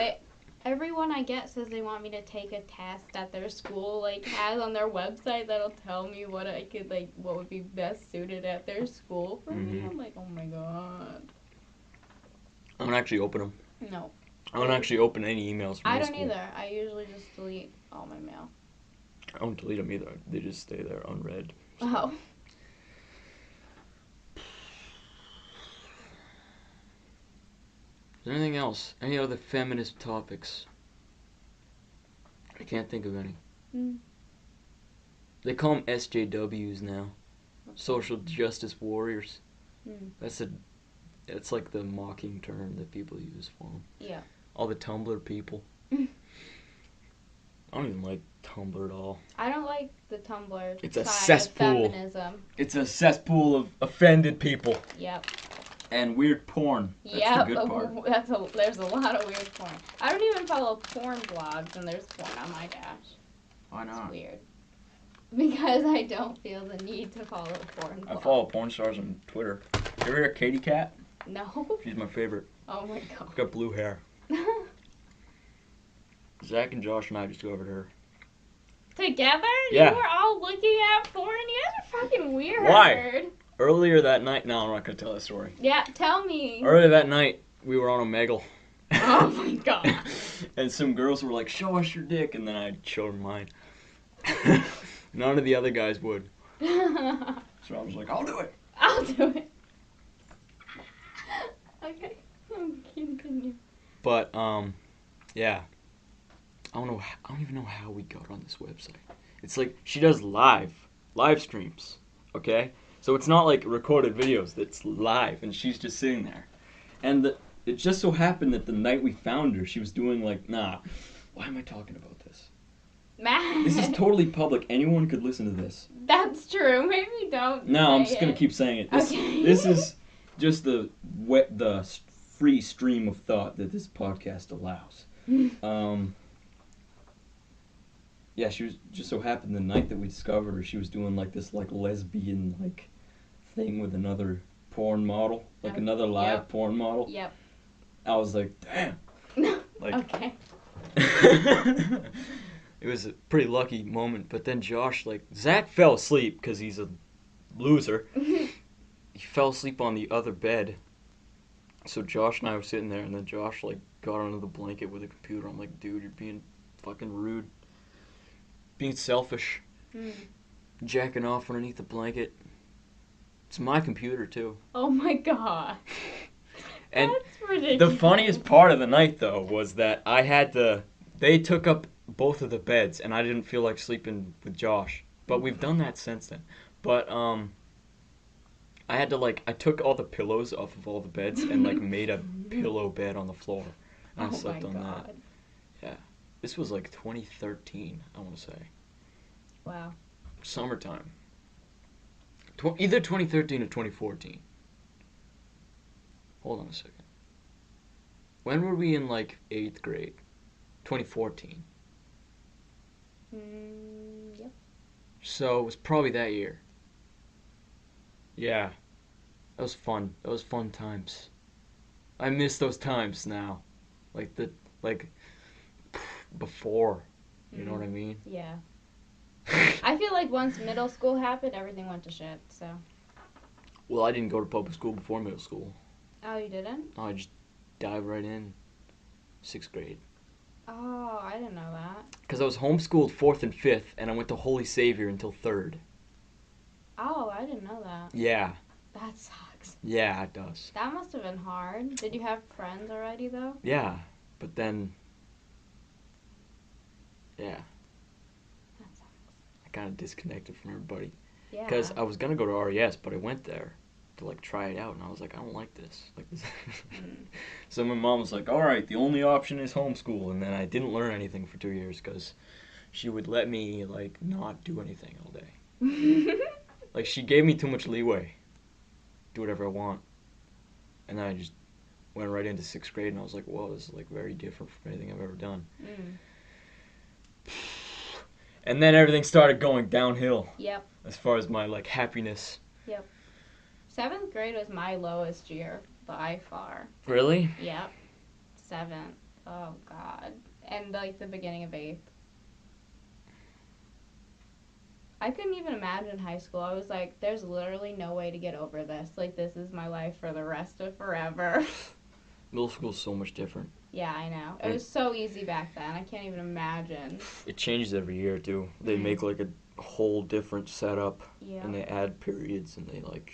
Everyone I get says they want me to take a test that their school like has on their website that'll tell me what I could like what would be best suited at their school for me. I'm like, oh my god. I don't actually open them. No. I don't actually open any emails from I my don't school. either. I usually just delete all my mail. I don't delete them either. They just stay there unread. Oh. Is there anything else? Any other feminist topics? I can't think of any. They call them SJWs now. Social Justice Warriors. It's like the mocking term that people use for them. Yeah. All the Tumblr people. I don't even like Tumblr at all. I don't like the Tumblr It's a side cesspool. of feminism. It's a cesspool of offended people. Yep. And weird porn. That's Yep. the good part. There's a lot of weird porn. I don't even follow porn blogs, and there's porn on my dash. Why It's not? weird. Because I don't feel the need to follow porn blogs. I follow porn stars on Twitter. You ever hear of Katie Cat? No. She's my favorite. Oh my god. She's got blue hair. Zach and Josh and I discovered her. Together? Yeah. You were all looking at porn? You guys are fucking weird. Why? Earlier that night, no, I'm not going to tell that story. Yeah, tell me. Earlier that night, we were on Omegle. Oh my god. And some girls were like, show us your dick, and then I showed them mine. None of the other guys would. So I was like, I'll do it. I'll do it. Okay. Continue. But, yeah. I don't even know how we got on this website. It's like, she does live streams, okay? So it's not like recorded videos, it's live, and she's just sitting there. And it just so happened that the night we found her, she was doing like, nah, why am I talking about this? Matt. This is totally public. Anyone could listen to this. That's true. Maybe don't. No, I'm say just gonna it. keep saying it. Okay. This is just the free stream of thought that this podcast allows. Yeah, she was just so happened the night that we discovered her, she was doing like this like lesbian like thing with another porn model, like another live Yep. porn model. Yep. I was like, damn. Like, Okay. it was a pretty lucky moment. But then Josh, like, Zach fell asleep because he's a loser. He fell asleep on the other bed. So Josh and I were sitting there, and then Josh like got under the blanket with a computer. I'm like, dude, you're being fucking rude. Being selfish. Jacking off underneath the blanket. It's my computer, too. Oh my god. And That's ridiculous. the funniest part of the night, though, was that they took up both of the beds, and I didn't feel like sleeping with Josh. But we've done that since then. But, I had to, I took all the pillows off of all the beds and, made a pillow bed on the floor. And I slept on that. Yeah. This was, 2013, I want to say. Wow. Summertime. Either 2013 or 2014. Hold on a second. When were we in 8th grade? 2014. Yep. So it was probably that year. Yeah. That was fun. That was fun times. I miss those times now. Before. You know what I mean? Yeah. I feel like once middle school happened, everything went to shit, so. Well, I didn't go to public school before middle school. Oh, you didn't? I just dived right in. 6th grade. Oh, I didn't know that. Because I was homeschooled 4th and 5th, and I went to Holy Savior until 3rd. Oh, I didn't know that. Yeah. That sucks. Yeah, it does. That must have been hard. Did you have friends already, though? Yeah, but then... Yeah. That sucks. I kind of disconnected from everybody. Yeah. Because I was going to go to RES, but I went there to, try it out, and I was like, I don't like this. So my mom was like, all right, the only option is homeschool, and then I didn't learn anything for 2 years, because she would let me, not do anything all day. She gave me too much leeway. Do whatever I want. And then I just went right into 6th grade, and I was like, whoa, this is, very different from anything I've ever done. And then everything started going downhill Yep. as far as my like happiness. 7th grade was my lowest year by far. Really? Yep. 7th. Oh God. And like the beginning of 8th. I couldn't even imagine high school. I was like, there's literally no way to get over this. Like, this is my life for the rest of forever. Middle school's so much different. Yeah, I know. It was so easy back then. I can't even imagine. It changes every year too. They make like a whole different setup, Yeah. and they add periods, and they like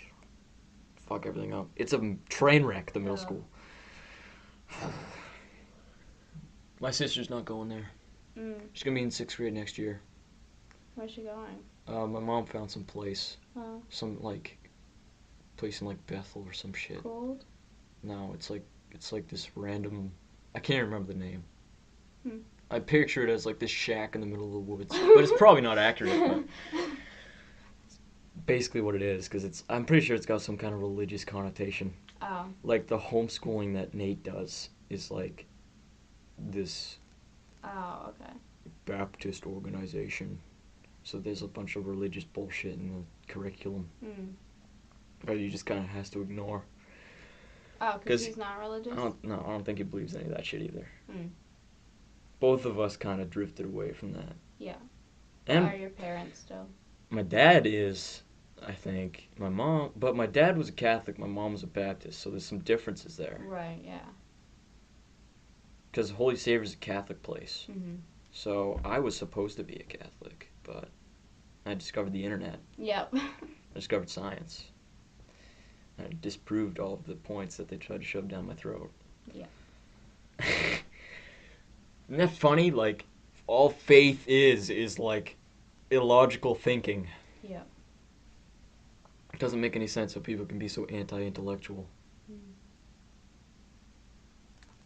fuck everything up. It's a train wreck, the middle Ugh. school. My sister's not going there. She's gonna be in 6th grade next year. Where's she going? My mom found some place, Oh, some like place in like Bethel or some shit. cold? No, it's like this random. I can't remember the name. Hmm. I picture it as like this shack in the middle of the woods, but it's probably not accurate. But it's basically what it is, because I'm pretty sure it's got some kind of religious connotation. Oh. Like the homeschooling that Nate does is like this Oh, okay. Baptist organization. So there's a bunch of religious bullshit in the curriculum that you just kind of has to ignore. Oh, because he's not religious? I don't think he believes any of that shit either. Hmm. Both of us kind of drifted away from that. Yeah. And Are your parents still? my dad is, I think. But my dad was a Catholic, my mom was a Baptist, so there's some differences there. Right, yeah. Because Holy Savior's a Catholic place. Mm-hmm. So I was supposed to be a Catholic, but I discovered the internet. Yep. I discovered science. And I disproved all of the points that they tried to shove down my throat. Yeah. Isn't that funny? Like, all faith is like illogical thinking. Yeah. It doesn't make any sense how people can be so anti-intellectual.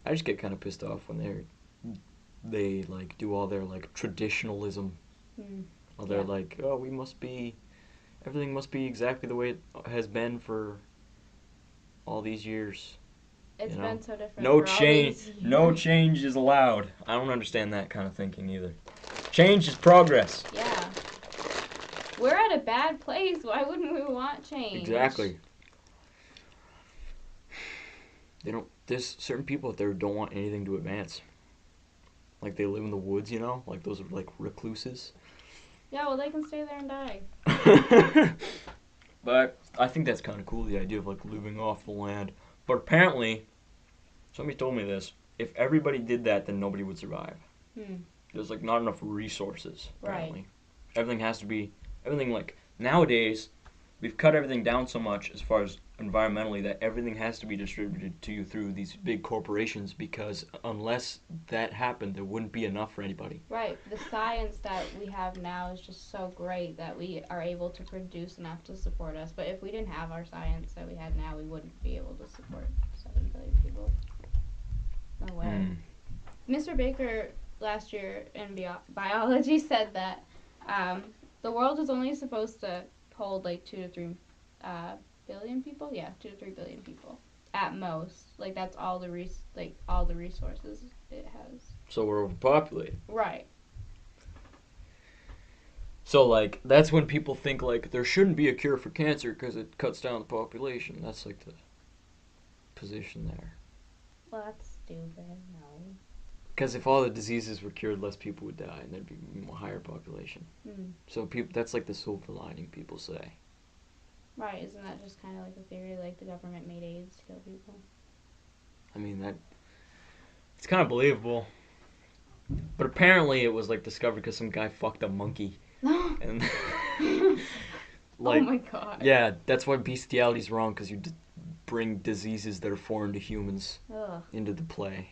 I just get kind of pissed off when they like do all their like traditionalism. Or they're like, oh, everything must be exactly the way it has been for all these years. It's You know? been so different. No for all change. these No years. change is allowed. I don't understand that kind of thinking either. Change is progress. Yeah. We're at a bad place. Why wouldn't we want change? Exactly. There's certain people out there who don't want anything to advance. Like they live in the woods, you know? Like those are like recluses. Yeah, well, they can stay there and die. But I think that's kind of cool, the idea of like living off the land. But apparently, somebody told me this, if everybody did that, then nobody would survive. There's like not enough resources, apparently. Right. Everything like, nowadays, we've cut everything down so much as far as environmentally that everything has to be distributed to you through these big corporations, because unless that happened, there wouldn't be enough for anybody. Right. The science that we have now is just so great that we are able to produce enough to support us. But if we didn't have our science that we had now, we wouldn't be able to support 7 billion people. No way. Mr. Baker last year in biology said that the world is only supposed to hold like 2 to 3 billion people. Yeah, 2 to 3 billion people at most. Like that's all the resources it has. So we're overpopulated. Right. So like that's when people think like there shouldn't be a cure for cancer because it cuts down the population. That's like the position there. Well, that's stupid. No. Because if all the diseases were cured, less people would die, and there'd be a higher population. So that's like the silver lining people say. Right, isn't that just kind of like a theory, like the government made AIDS to kill people? I mean, it's kind of believable. But apparently it was like discovered because some guy fucked a monkey. And like, oh my god. Yeah, that's why bestiality's wrong, because you bring diseases that are foreign to humans into the play.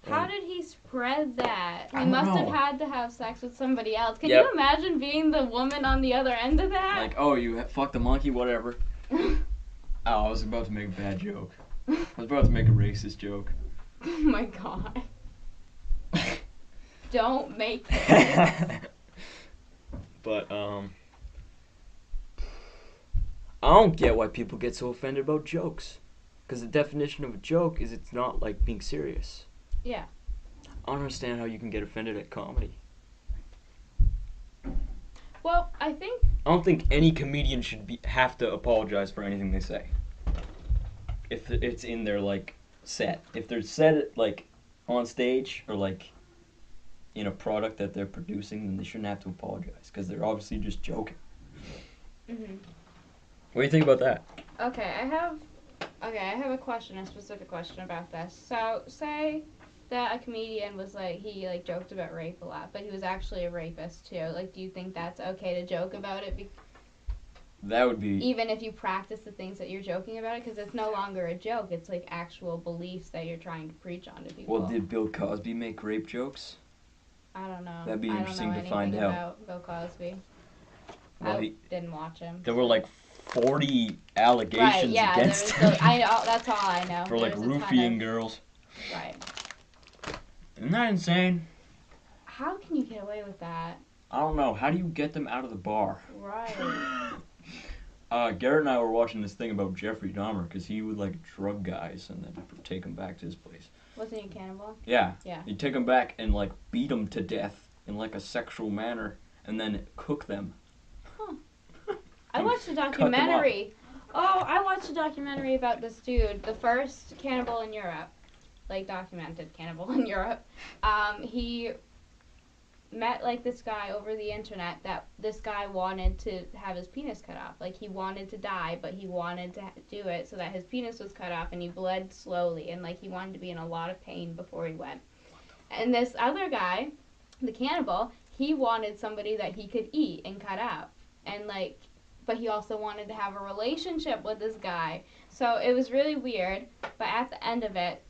How did he spread that? I He don't must know. have had to have sex with somebody else. Can Yep. you imagine being the woman on the other end of that? Like, oh, you fucked a monkey, whatever. Oh, I was about to make a bad joke. I was about to make a racist joke. Oh my god. Don't make it. But, I don't get why people get so offended about jokes. Because the definition of a joke is it's not like being serious. Yeah. I don't understand how you can get offended at comedy. Well, I think I don't think any comedian should have to apologize for anything they say. If it's in their like set, if they're said like on stage or like in a product that they're producing, then they shouldn't have to apologize because they're obviously just joking. Mhm. What do you think about that? Okay, I have a question, a specific question about this. So, say that a comedian was like he like joked about rape a lot, but he was actually a rapist too. Like, do you think that's okay to joke about it? That would be Even if you practice the things that you're joking about it, because it's no longer a joke. It's like actual beliefs that you're trying to preach on to people. well. Did Bill Cosby make rape jokes? I don't know. That'd be I interesting don't know to find anything out. about Bill Cosby. Well, I didn't watch him. There were like 40 allegations Right, yeah, against there him was I know, that's all I know. for like There was a ton roofing of- girls. Right. Isn't that insane? How can you get away with that? I don't know. How do you get them out of the bar? Right. Garrett and I were watching this thing about Jeffrey Dahmer because he would like drug guys and then take them back to his place. Wasn't he a cannibal? Yeah. Yeah. He'd take them back and like beat them to death in like a sexual manner and then cook them. I watched a them up. documentary. Oh, I watched a documentary about this dude, the first cannibal in Europe, like documented cannibal in Europe. He met like this guy over the internet that this guy wanted to have his penis cut off. Like he wanted to die, but he wanted to do it so that his penis was cut off and he bled slowly and like he wanted to be in a lot of pain before he went. And this other guy, the cannibal, he wanted somebody that he could eat and cut out. And like but he also wanted to have a relationship with this guy. So it was really weird, but at the end of it,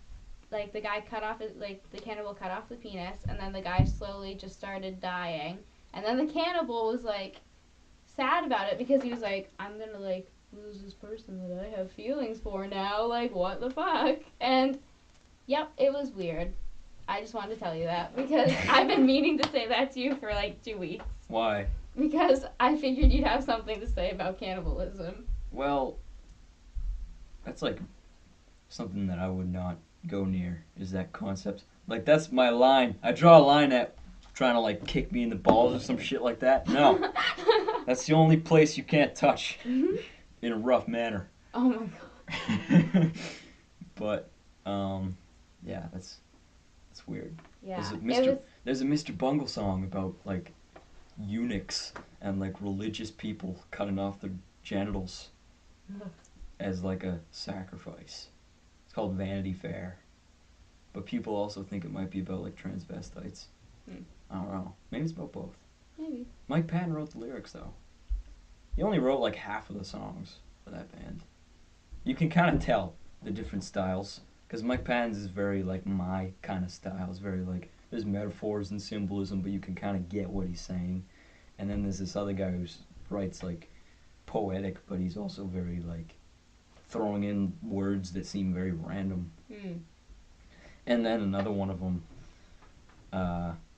like the guy cut off the cannibal cut off the penis and then the guy slowly just started dying. And then the cannibal was like sad about it because he was like, I'm gonna like lose this person that I have feelings for now, like what the fuck? And yep, it was weird. I just wanted to tell you that because I've been meaning to say that to you for like 2 weeks. Why? Because I figured you'd have something to say about cannibalism. Well, that's like something that I would not go near, is that concept. Like, that's my line. I draw a line at trying to, like, kick me in the balls or some shit like that. No. That's the only place you can't touch in a rough manner. Oh my god. But, yeah, that's weird. Yeah. There's a Mr. Bungle song about, like, eunuchs and, like, religious people cutting off their genitals as, like, a sacrifice. It's called Vanity Fair. But people also think it might be about, like, transvestites. I don't know. Maybe it's about both. Maybe. Mike Patton wrote the lyrics, though. He only wrote, like, half of the songs for that band. You can kind of tell the different styles. Because Mike Patton's is very, like, my kind of style. It's very, like, there's metaphors and symbolism, but you can kind of get what he's saying. And then there's this other guy who writes, like, poetic, but he's also very, like, throwing in words that seem very random. And then another one of them,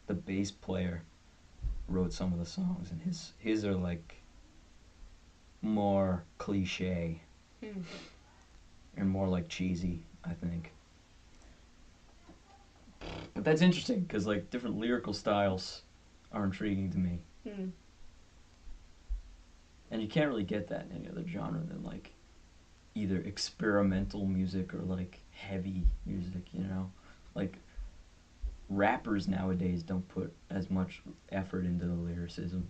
the bass player, wrote some of the songs, and his are, like, more cliche. And more, like, cheesy, I think. But that's interesting, because, like, different lyrical styles are intriguing to me. And you can't really get that in any other genre than, like, either experimental music or, like, heavy music, you know? Like, rappers nowadays don't put as much effort into the lyricism.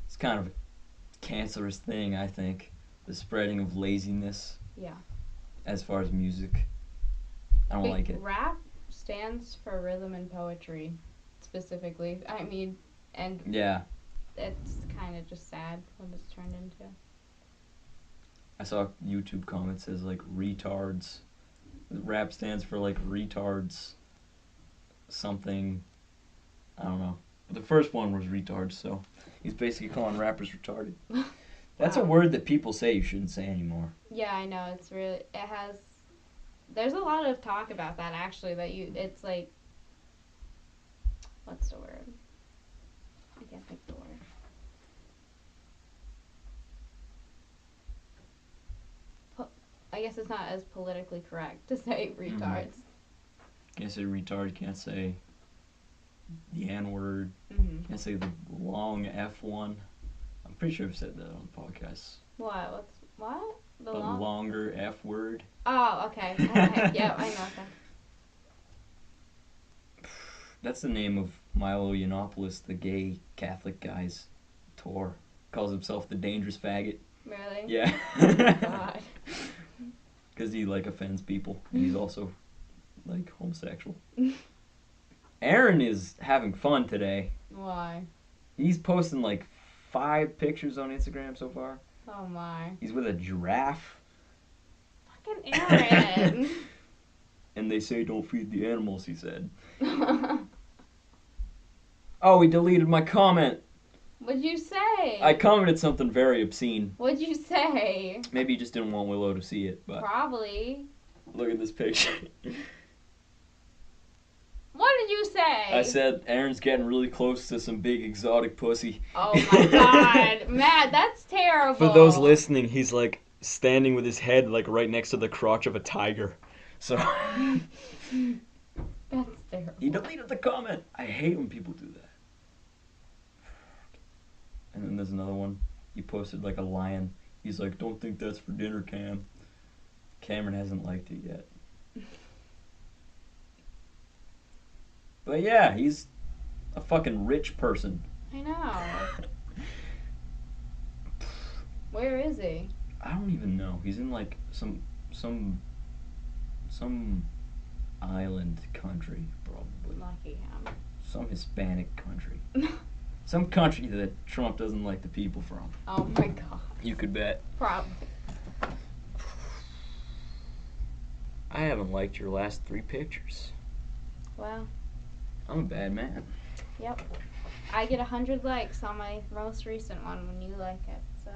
It's kind of a cancerous thing, I think. The spreading of laziness. Yeah. As far as music. I don't like it. Rap stands for rhythm and poetry, specifically. I mean, and yeah, it's kind of just sad what it's turned into. I saw a YouTube comment says, like, retards. Rap stands for, like, retards something. I don't know. But the first one was retards, so he's basically calling rappers retarded. That's a word that people say you shouldn't say anymore. Yeah, I know. There's a lot of talk about that, actually, it's like, what's the word? I can't think of the word. I guess it's not as politically correct to say retards. Can't say retard, can't say the N word. Mm-hmm. Can't say the long F one. I'm pretty sure I've said that on the podcast. What? What? The The long? longer F word. Oh, okay. Okay. Yep, I know that. That's the name of Milo Yiannopoulos, the gay Catholic guy's tour. Calls himself the dangerous faggot. Really? Yeah. God. Because he like offends people, and he's also like homosexual. Aaron is having fun today. Why? He's posting like 5 pictures on Instagram so far. Oh my. He's with a giraffe. Fucking Aaron. And they say don't feed the animals, he said. Oh, he deleted my comment. What'd you say? I commented something very obscene. What'd you say? Maybe he just didn't want Willow to see it, but Probably. look at this picture. What did you say? I said Aaron's getting really close to some big exotic pussy. Oh my god. Matt, that's terrible. For those listening, he's like standing with his head like right next to the crotch of a tiger. So That's terrible. he deleted the comment. I hate when people do that. And then there's another one. He posted like a lion. He's like, don't think that's for dinner, Cam. Cameron hasn't liked it yet. But yeah, he's a fucking rich person. I know. Where is he? I don't even know. He's in like some island country, probably. Lucky him. Some Hispanic country. Some country that Trump doesn't like the people from. Oh my god. You could bet. Probably. I haven't liked your last 3 pictures. Well, I'm a bad man. yep. I get 100 likes on my most recent one when you like it, so.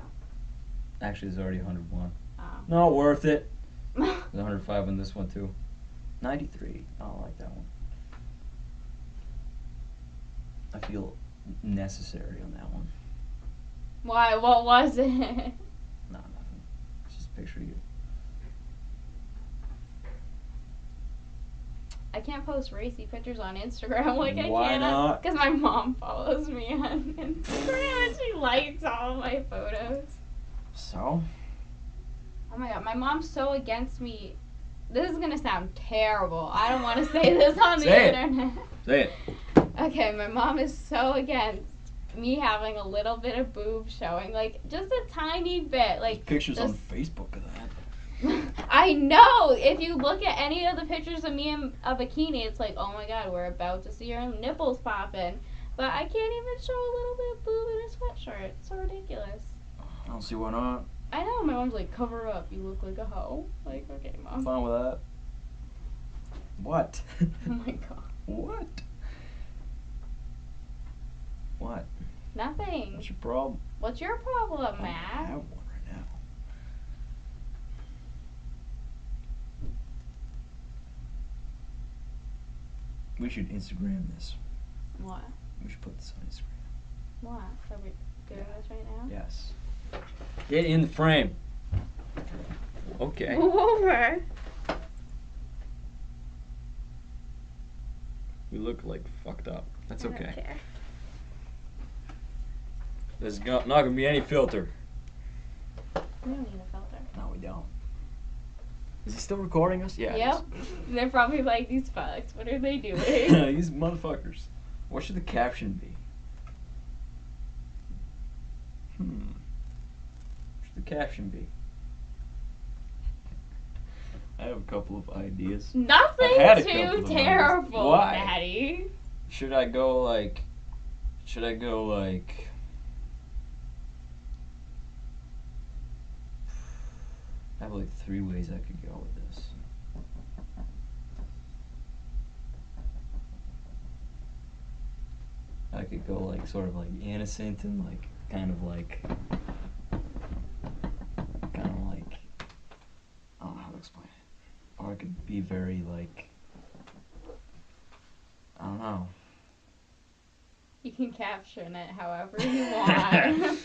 Actually, there's already 101. Oh. Not worth it. There's 105 on this one, too. 93. I don't like that one. I feel necessary on that one. Why? What was it? No, nothing. It's just a picture of you. I can't post racy pictures on Instagram. Like, I Why can't. not? Because my mom follows me on Instagram and she likes all my photos. So? Oh my god, my mom's so against me. This is gonna sound terrible. I don't want to say this on the Say it. internet. Say it. Okay, my mom is so against me having a little bit of boob showing, like just a tiny bit, like Pictures on this- Facebook of that. I know. If you look at any of the pictures of me in a bikini, it's like, oh my god, we're about to see her nipples popping. But I can't even show a little bit of boob in a sweatshirt. It's so ridiculous. I don't see why not. I know. My mom's like, cover up. You look like a hoe. Like, okay, I'm mom. fine with that. What? Oh my god. What? What? Nothing. What's your problem? What's your problem, I don't Matt? have one right now. We should Instagram this. What? We should put this on Instagram. What? Are we doing this right now? Yes. Get in the frame. Okay. Move over. We look like fucked up. That's I don't okay. care. There's not gonna be any filter. We don't need a filter. No, we don't. Is he still recording us? Yeah. Yep. They're probably like, these fucks. What are they doing? These motherfuckers. What should the caption be? What should the caption be? I have a couple of ideas. Nothing I had a couple too of terrible, Why? Daddy. Should I go like I have like 3 ways I could go with this. I could go like sort of like innocent and like kind of like I don't know how to explain it. Or I could be very like I don't know. You can caption it however you want.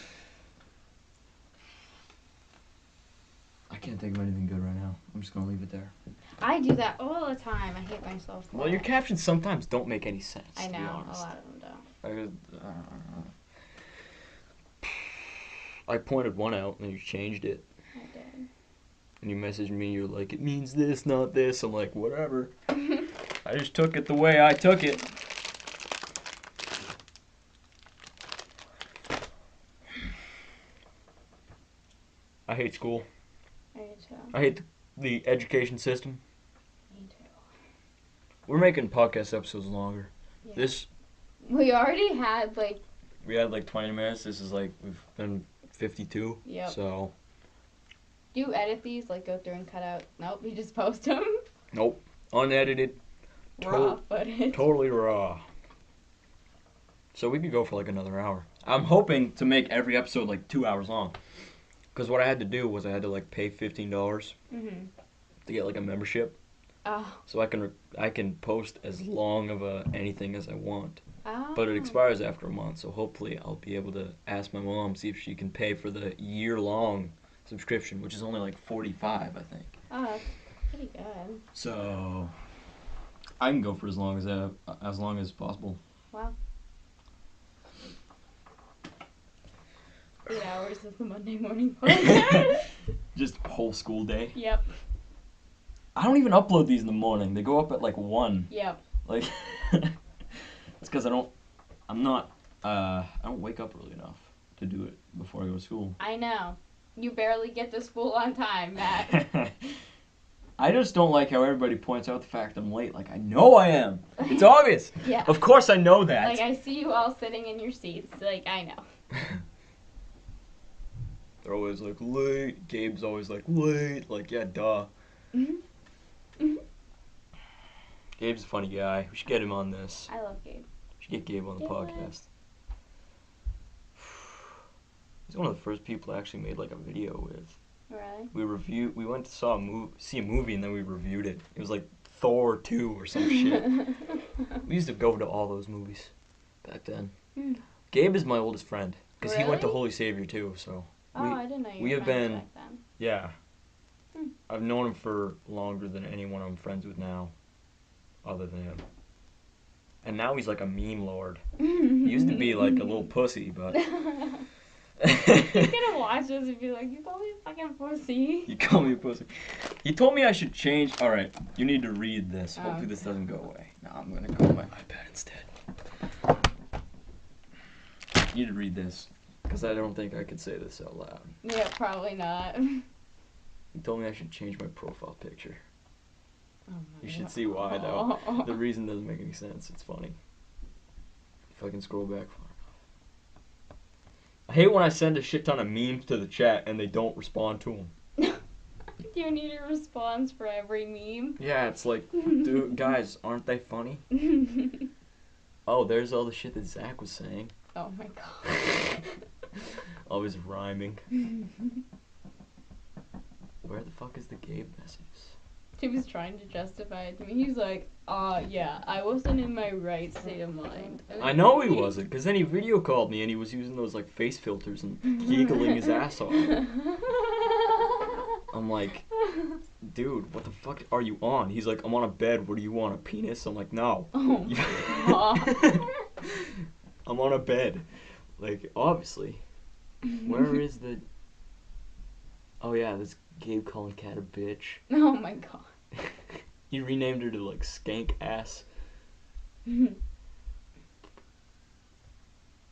I can't think of anything good right now. I'm just gonna leave it there. I do that all the time. I hate myself. Well, your captions sometimes don't make any sense. I to be know, a honest. lot of them don't. I pointed one out and you changed it. I did. And you messaged me, you're like, it means this, not this. I'm like, whatever. I just took it the way I took it. I hate school. I do too. I hate the education system. Me too. We're making podcast episodes longer. Yeah. This, We already had like. we had like 20 minutes. This is like, we've been 52. Yep. So, Do you edit these? Like go through and cut out? Nope, you just post them. nope. Unedited. Raw footage. Totally raw. So we could go for like another hour. I'm hoping to make every episode like 2 hours long. Because what I had to do was I had to like pay $15 Mhm. to get like a membership. Oh. So I can post as long of anything as I want. Oh. But it expires after a month, so hopefully I'll be able to ask my mom, see if she can pay for the year-long subscription, which is only like $45, I think. Oh, that's pretty good. So I can go for as long as possible. Wow. 8 hours of the Monday morning podcast. Just whole school day. Yep. I don't even upload these in the morning. They go up at like 1. Yep. Like it's because I don't wake up early enough to do it before I go to school. I know. You barely get to school on time, Matt. I just don't like how everybody points out the fact I'm late. Like, I know I am. It's obvious. Yeah. Of course I know that. Like, I see you all sitting in your seats. Like, I know. They're always like, late. Gabe's always like, late. Like, yeah, duh. Mhm. Mhm. Gabe's a funny guy. We should get him on this. I love Gabe. We should get Gabe on the Do it. podcast. He's one of the first people I actually made like a video with. Really? We went to see a movie and then we reviewed it. It was like Thor 2 or some shit. We used to go to all those movies back then. Mm. Gabe is my oldest friend because he went to Really? Holy Savior too. So Oh, I didn't know you we were have friends been- back then. yeah, Hmm. I've known him for longer than anyone I'm friends with now, other than him. And now he's like a meme lord. He used to be like a little pussy, but He's gonna watch this and be like, you call me a fucking pussy. he called me a pussy. He told me I should change. All right, you need to read this. Hopefully Okay. this doesn't go away. No, I'm gonna go on my iPad instead. You need to read this because I don't think I could say this out loud. Yeah, probably not. He told me I should change my profile picture. Oh my You should God. see why though. The reason doesn't make any sense. It's funny. If I can scroll back far enough. I hate when I send a shit ton of memes to the chat and they don't respond to them. Do you need a response for every meme? Yeah, it's like, dude, guys, aren't they funny? Oh, there's all the shit that Zach was saying. Oh my God. Always rhyming. Where the fuck is the Gabe messages? He was trying to justify it to me. He's like, yeah, I wasn't in my right state of mind. I know he wasn't, because then he video called me and he was using those like face filters and giggling his ass off. I'm like, dude, what the fuck are you on? He's like, I'm on a bed. What do you want, a penis? I'm like, no. Oh my God. I'm on a bed. Like, obviously. Where is the... Oh yeah, this Gabe calling Cat a bitch. Oh my God. He renamed her to like Skank Ass. We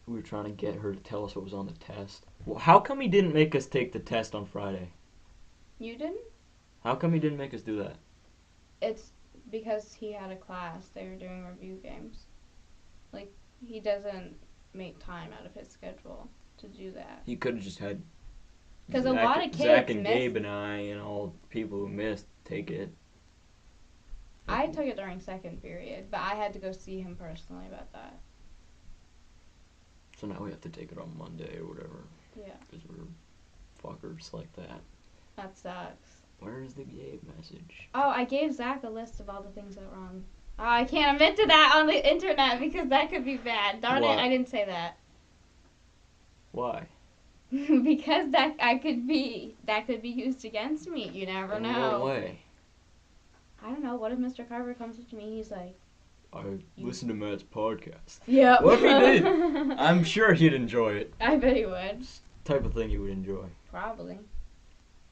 were trying to get her to tell us what was on the test. Well, how come he didn't make us take the test on Friday? You didn't? How come he didn't make us do that? It's because he had a class. They were doing review games. Like, he doesn't make time out of his schedule to do that. He could have just had 'Cause a lot of kids Zach and miss- Gabe and I and all the people who missed take it. I took it during second period, but I had to go see him personally about that. So now we have to take it on Monday or whatever. Yeah, Because we're fuckers like that. that sucks. Where is the Gabe message? Oh, I gave Zach a list of all the things that were on. Oh, I can't admit to that on the internet because that could be bad. Darn What? it, I didn't say that. Why? Because that could be used against me. You never In know. what way? I don't know. What if Mr. Carver comes up to me? He's like, I listened to Matt's podcast. "Yep." What if he did? I'm sure he'd enjoy it. I bet he would. Type of thing he would enjoy. Probably.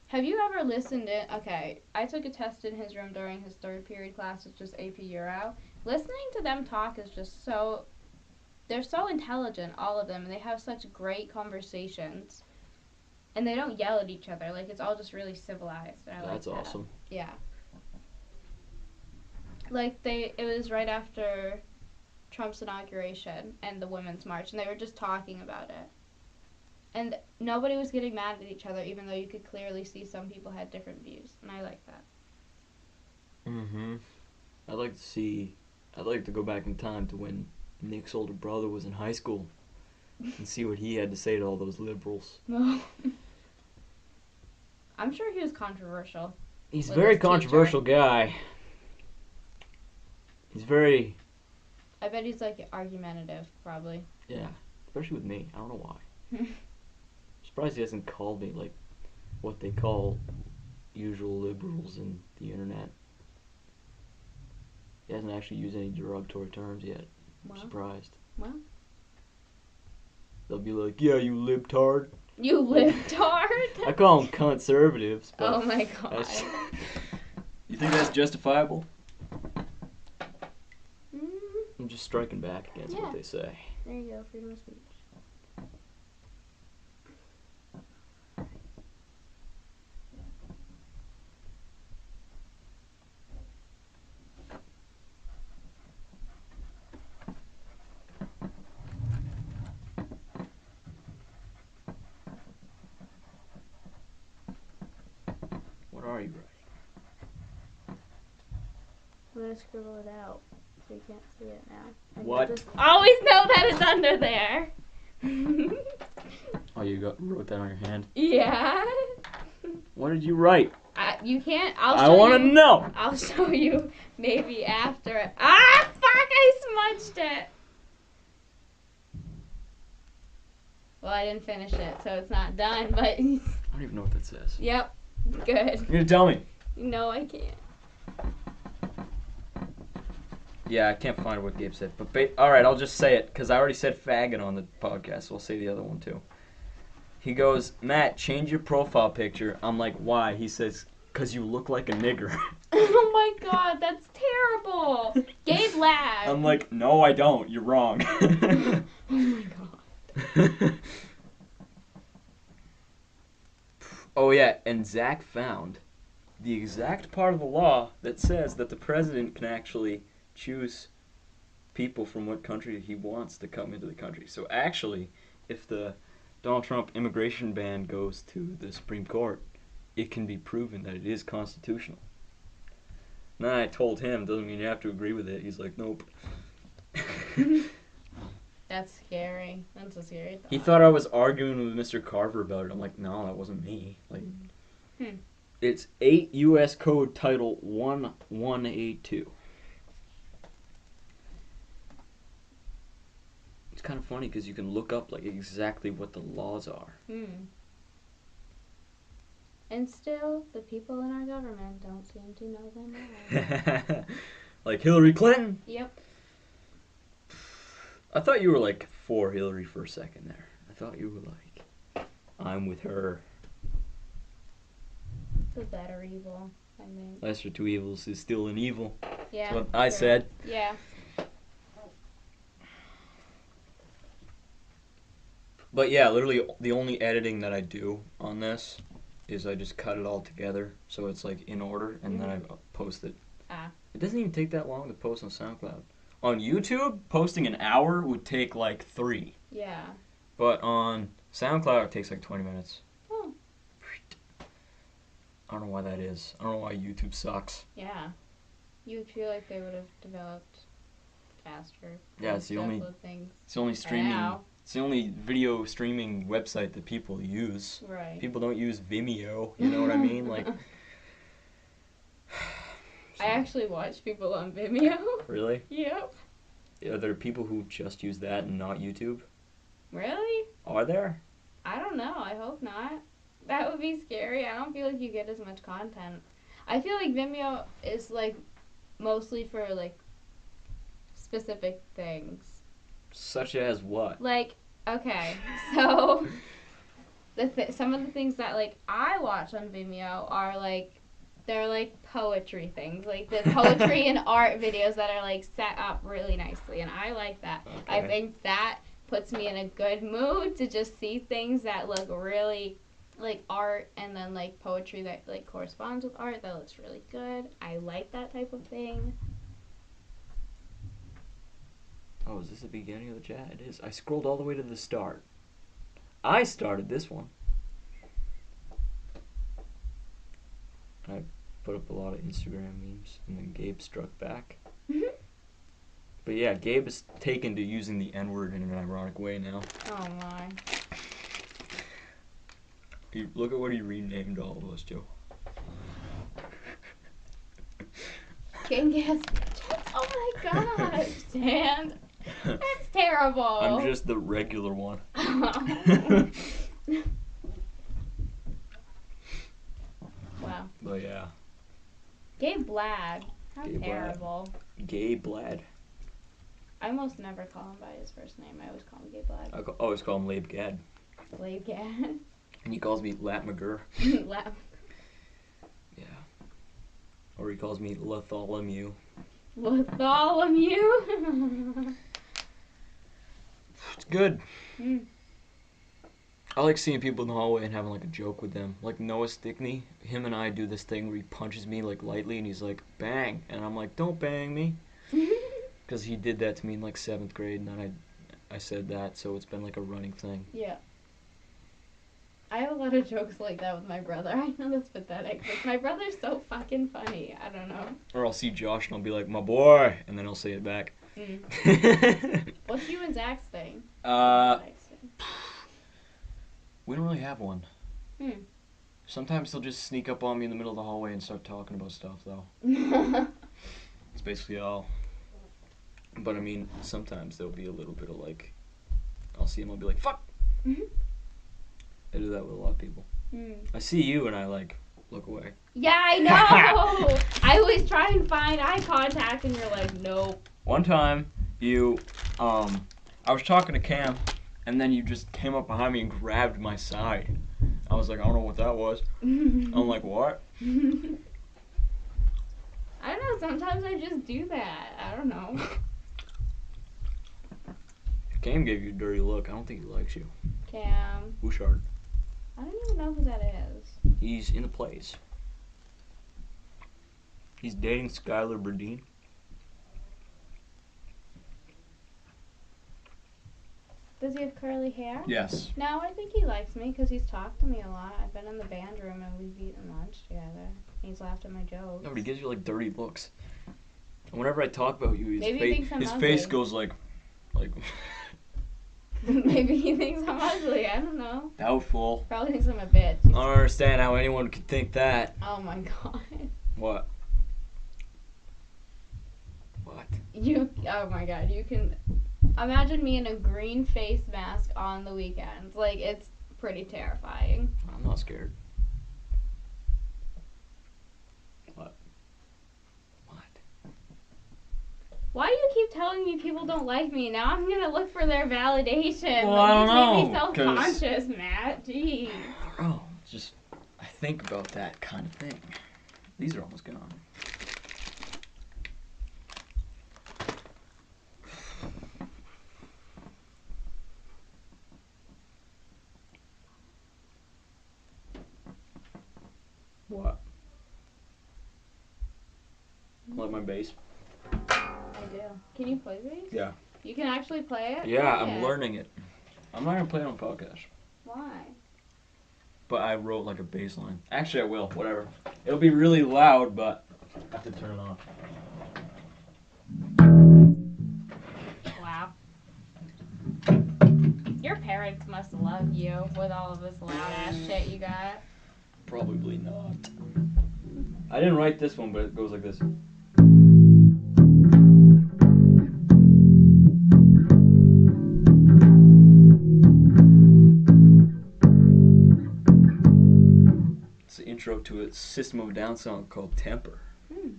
Have you ever listened to? Okay, I took a test in his room during his third period class, which was AP Euro. Listening to them talk is just so. They're so intelligent, all of them, and they have such great conversations. And they don't yell at each other. Like, it's all just really civilized. And I That's like that. awesome. Yeah. Like, it was right after Trump's inauguration and the Women's March, and they were just talking about it. And nobody was getting mad at each other, even though you could clearly see some people had different views. And I like that. Mm-hmm. I'd like to go back in time to when Nick's older brother was in high school and see what he had to say to all those liberals. I'm sure he was controversial. He's a With very his teacher. controversial guy. He's very... I bet he's, like, argumentative, probably. Yeah, especially with me. I don't know why. I'm surprised he hasn't called me, like, what they call usual liberals in the internet. He hasn't actually used any derogatory terms yet. I'm surprised. Well. They'll be like, yeah, you libtard. You libtard? I call them conservatives. But Oh my god. You think that's justifiable? I'm just striking back against what they say. There you go, freedom of speech. What are you writing? I'm gonna scribble it out so you can't see it now. And What? Just always know that it's under there. Oh, you wrote that on your hand? Yeah. What did you write? You can't. I want to know. I'll show you maybe after it. Ah, fuck! I smudged it. Well, I didn't finish it, so it's not done. But I don't even know what that says. yep, good. You're gonna tell me? No, I can't. Yeah, I can't find what Gabe said. But alright, I'll just say it, because I already said faggot on the podcast, so I'll say the other one too. He goes, Matt, change your profile picture. I'm like, why? He says, because you look like a nigger. Oh my god, that's terrible. Gabe laughed. I'm like, no, I don't. You're wrong. Oh my god. Oh yeah, and Zach found the exact part of the law that says that the president can actually choose people from what country he wants to come into the country. So actually, if the Donald Trump immigration ban goes to the Supreme Court, it can be proven that it is constitutional. And then I told him, doesn't mean you have to agree with it. He's like, nope. That's scary. That's a scary thought. He thought I was arguing with Mr. Carver about it. I'm like, no, that wasn't me. Like, It's 8 U.S. Code Title 1182. It's kind of funny because you can look up like exactly what the laws are. And still, the people in our government don't seem to know them all. Like Hillary Clinton? Yep. I thought you were like for Hillary for a second there. I thought you were like, I'm with her. It's a better evil, I think. Lesser two evils is still an evil. Yeah. That's what I said. Yeah. But yeah, literally the only editing that I do on this is I just cut it all together so it's like in order and then I post it. It doesn't even take that long to post on SoundCloud. On YouTube, posting an hour would take like 3. Yeah. But on SoundCloud, it takes like 20 minutes. Oh. I don't know why that is. I don't know why YouTube sucks. Yeah. You would feel like they would have developed faster. Yeah, it's the only things. it's the only streaming Now. it's the only video streaming website that people use. Right. People don't use Vimeo, you know what I mean? Like I actually watch people on Vimeo. Really? Yep. Are there people who just use that and not YouTube? Really? Are there? I don't know. I hope not. That would be scary. I don't feel like you get as much content. I feel like Vimeo is like mostly for like specific things. Such as what? Like, okay, so some of the things that like I watch on Vimeo are like they're like poetry things, like the poetry and art videos that are like set up really nicely, and I like that. Okay. I think that puts me in a good mood to just see things that look really like art, and then like poetry that like corresponds with art that looks really good. I like that type of thing. Oh, is this the beginning of the chat? It is. I scrolled all the way to the start. I started this one. I put up a lot of Instagram memes, and then Gabe struck back. But yeah, Gabe is taken to using the N-word in an ironic way now. Oh my. Look at what he renamed all of us, Joe. King gas bitches. Oh my gosh, Dan. That's terrible. I'm just the regular one. Wow. But yeah. Gay Blad. How Gay Blad. terrible. Gay Blad. I almost never call him by his first name. I always call him Gay Blad. I always call him Labe Gad. Slave Gad. And he calls me Lat McGurr. Laugh. Yeah. Or he calls me Bartholomew. Bartholomew. It's good. Mm. I like seeing people in the hallway and having like a joke with them. Like Noah Stickney, him and I do this thing where he punches me like lightly and he's like, bang. And I'm like, don't bang me. Because he did that to me in like 7th grade and then I said that, so it's been like a running thing. Yeah. I have a lot of jokes like that with my brother. I know that's pathetic, but my brother's so fucking funny. I don't know. Or I'll see Josh and I'll be like, my boy, and then I'll say it back. Mm. What's you and Zach's thing? We don't really have one. Hmm. Sometimes they'll just sneak up on me in the middle of the hallway and start talking about stuff, though. That's basically all. But I mean, sometimes there'll be a little bit of like, I'll see him, I'll be like, fuck! Mm-hmm. I do that with a lot of people. Mm. I see you and I like, look away. Yeah, I know! I always try and find eye contact and you're like, nope. One time, I was talking to Cam, and then you just came up behind me and grabbed my side. I was like, I don't know what that was. I'm like, what? I don't know, sometimes I just do that. I don't know. Cam gave you a dirty look. I don't think he likes you. Cam. Bouchard. I don't even know who that is. He's in the plays. He's dating Skylar Burdine. Does he have curly hair? Yes. No, I think he likes me because he's talked to me a lot. I've been in the band room and we've eaten lunch together. He's lauged at my jokes. No, but he gives you like dirty looks. And whenever I talk about you, Maybe he thinks I'm his ugly. face goes like. Maybe he thinks I'm ugly. I don't know. Doubtful. Probably thinks I'm a bitch. I don't understand how anyone could think that. Oh my god. What? What? Oh my god, you can imagine me in a green face mask on the weekends. Like, it's pretty terrifying. I'm not scared. What? Why do you keep telling me people don't like me? Now I'm gonna look for their validation. Well, like, I don't you know, make me self-conscious, Matt. Jeez. Oh, just I think about that kind of thing. These are almost gone. What? Like my bass? I do. Can you play bass? Yeah. You can actually play it? Yeah, Play I'm it. learning it. I'm not gonna play it on podcast. Why? But I wrote like a bass line. Actually, I will. Whatever. It'll be really loud, but I have to turn it on. Wow. Your parents must love you with all of this loud ass shit you got. Probably not. I didn't write this one, but it goes like this. System of a Down song called Temper. Hmm.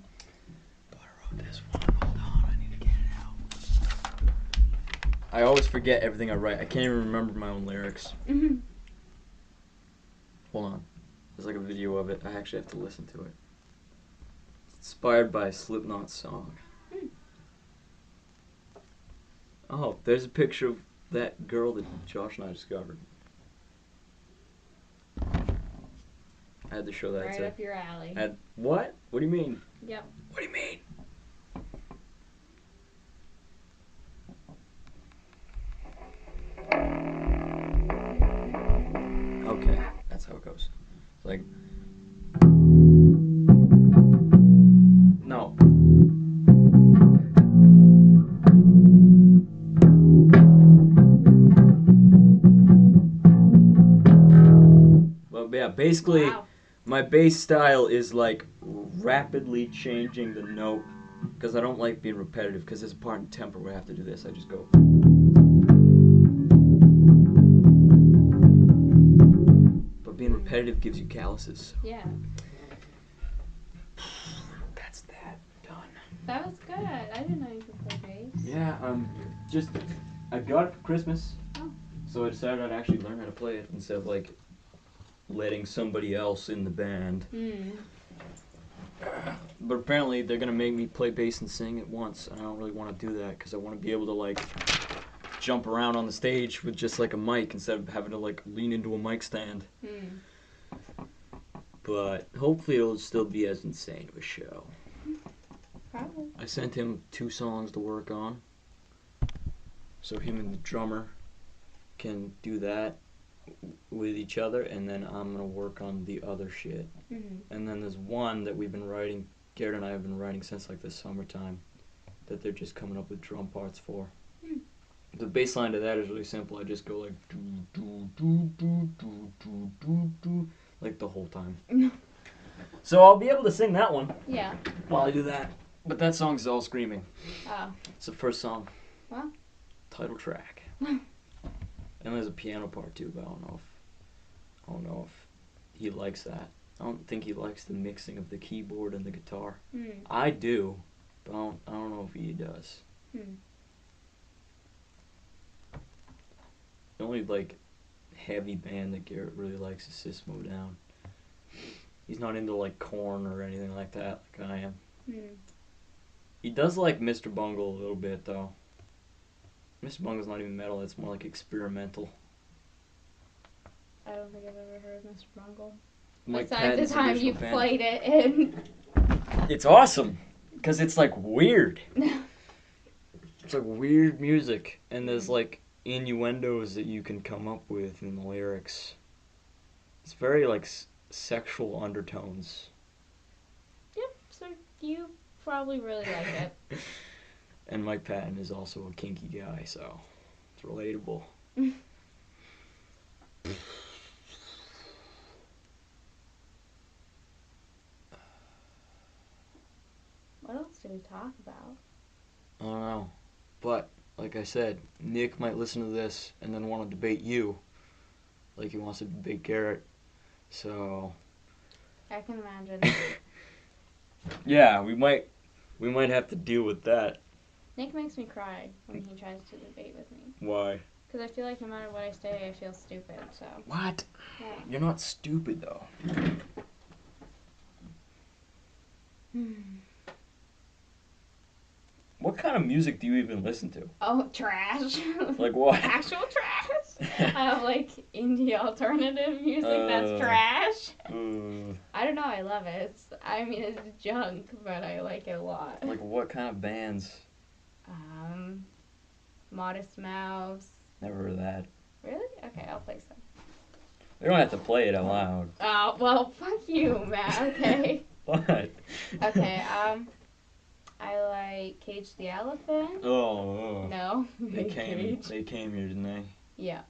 Thought I wrote this one. Hold on, I need to get it out. I always forget everything I write. I can't even remember my own lyrics. Mhm. Hold on. There's like a video of it. I actually have to listen to it. It's inspired by a Slipknot song. Hmm. Oh, there's a picture of that girl that Josh and I discovered. I had to show that Right too. up your alley. What? What do you mean? Yep. What do you mean? Okay, that's how it goes. It's like no. Well, yeah, basically Wow. my bass style is like rapidly changing the note because I don't like being repetitive because there's a part in tempo where I have to do this. I just go. But being repetitive gives you calluses. Yeah. That's that done. That was good. I didn't know you could play bass. Yeah, just I got it for Christmas, Oh. so I decided I'd actually learn how to play it instead of like letting somebody else in the band. Hmm. But apparently they're gonna make me play bass and sing at once, and I don't really want to do that because I want to be able to like jump around on the stage with just like a mic instead of having to like lean into a mic stand. Hmm. But hopefully it'll still be as insane of a show. Probably. I sent him 2 songs to work on, so him and the drummer can do that with each other, and then I'm gonna work on the other shit. Hmm. And then there's one that we've been writing, Garrett and I have been writing since like the summertime, that they're just coming up with drum parts for. Hmm. The bass line to that is really simple. I just go like do do do do do do do do like the whole time. So I'll be able to sing that one Yeah. while I do that. But that song's all screaming. Oh. It's the first song. Wow. Title track. And there's a piano part too, but I don't know if he likes that. I don't think he likes the mixing of the keyboard and the guitar. Hmm. I do, but I don't know if he does. Hmm. The only like heavy band that Garrett really likes is System of a Down. He's not into like Korn or anything like that like I am. Hmm. He does like Mr. Bungle a little bit though. Mr. Bungle's not even metal, it's more like experimental. I don't think I've ever heard Mr. Bungle. Mike Besides the Patton's time original you band. played it in. It's awesome because it's like weird. It's like weird music, and there's like innuendos that you can come up with in the lyrics. It's very like sexual undertones. Yep. So you probably really like it. And Mike Patton is also a kinky guy, so it's relatable. What else do we talk about? I don't know. But, like I said, Nick might listen to this and then want to debate you. Like he wants to debate Garrett. So. I can imagine. Yeah, we might have to deal with that. Nick makes me cry when he tries to debate with me. Why? Because I feel like no matter what I say, I feel stupid, so. What? Yeah. You're not stupid, though. What kind of music do you even listen to? Oh, trash. Like what? Actual trash? Like indie alternative music that's trash. I don't know, I love it. It's junk, but I like it a lot. Like what kind of bands? Modest Mouse. Never heard of that. Really? Okay, I'll play some. We don't have to play it out loud. Oh, well, fuck you, Matt, okay? What? Okay, I like Cage the Elephant. Oh. No. They came Cage. here, didn't they? Yeah.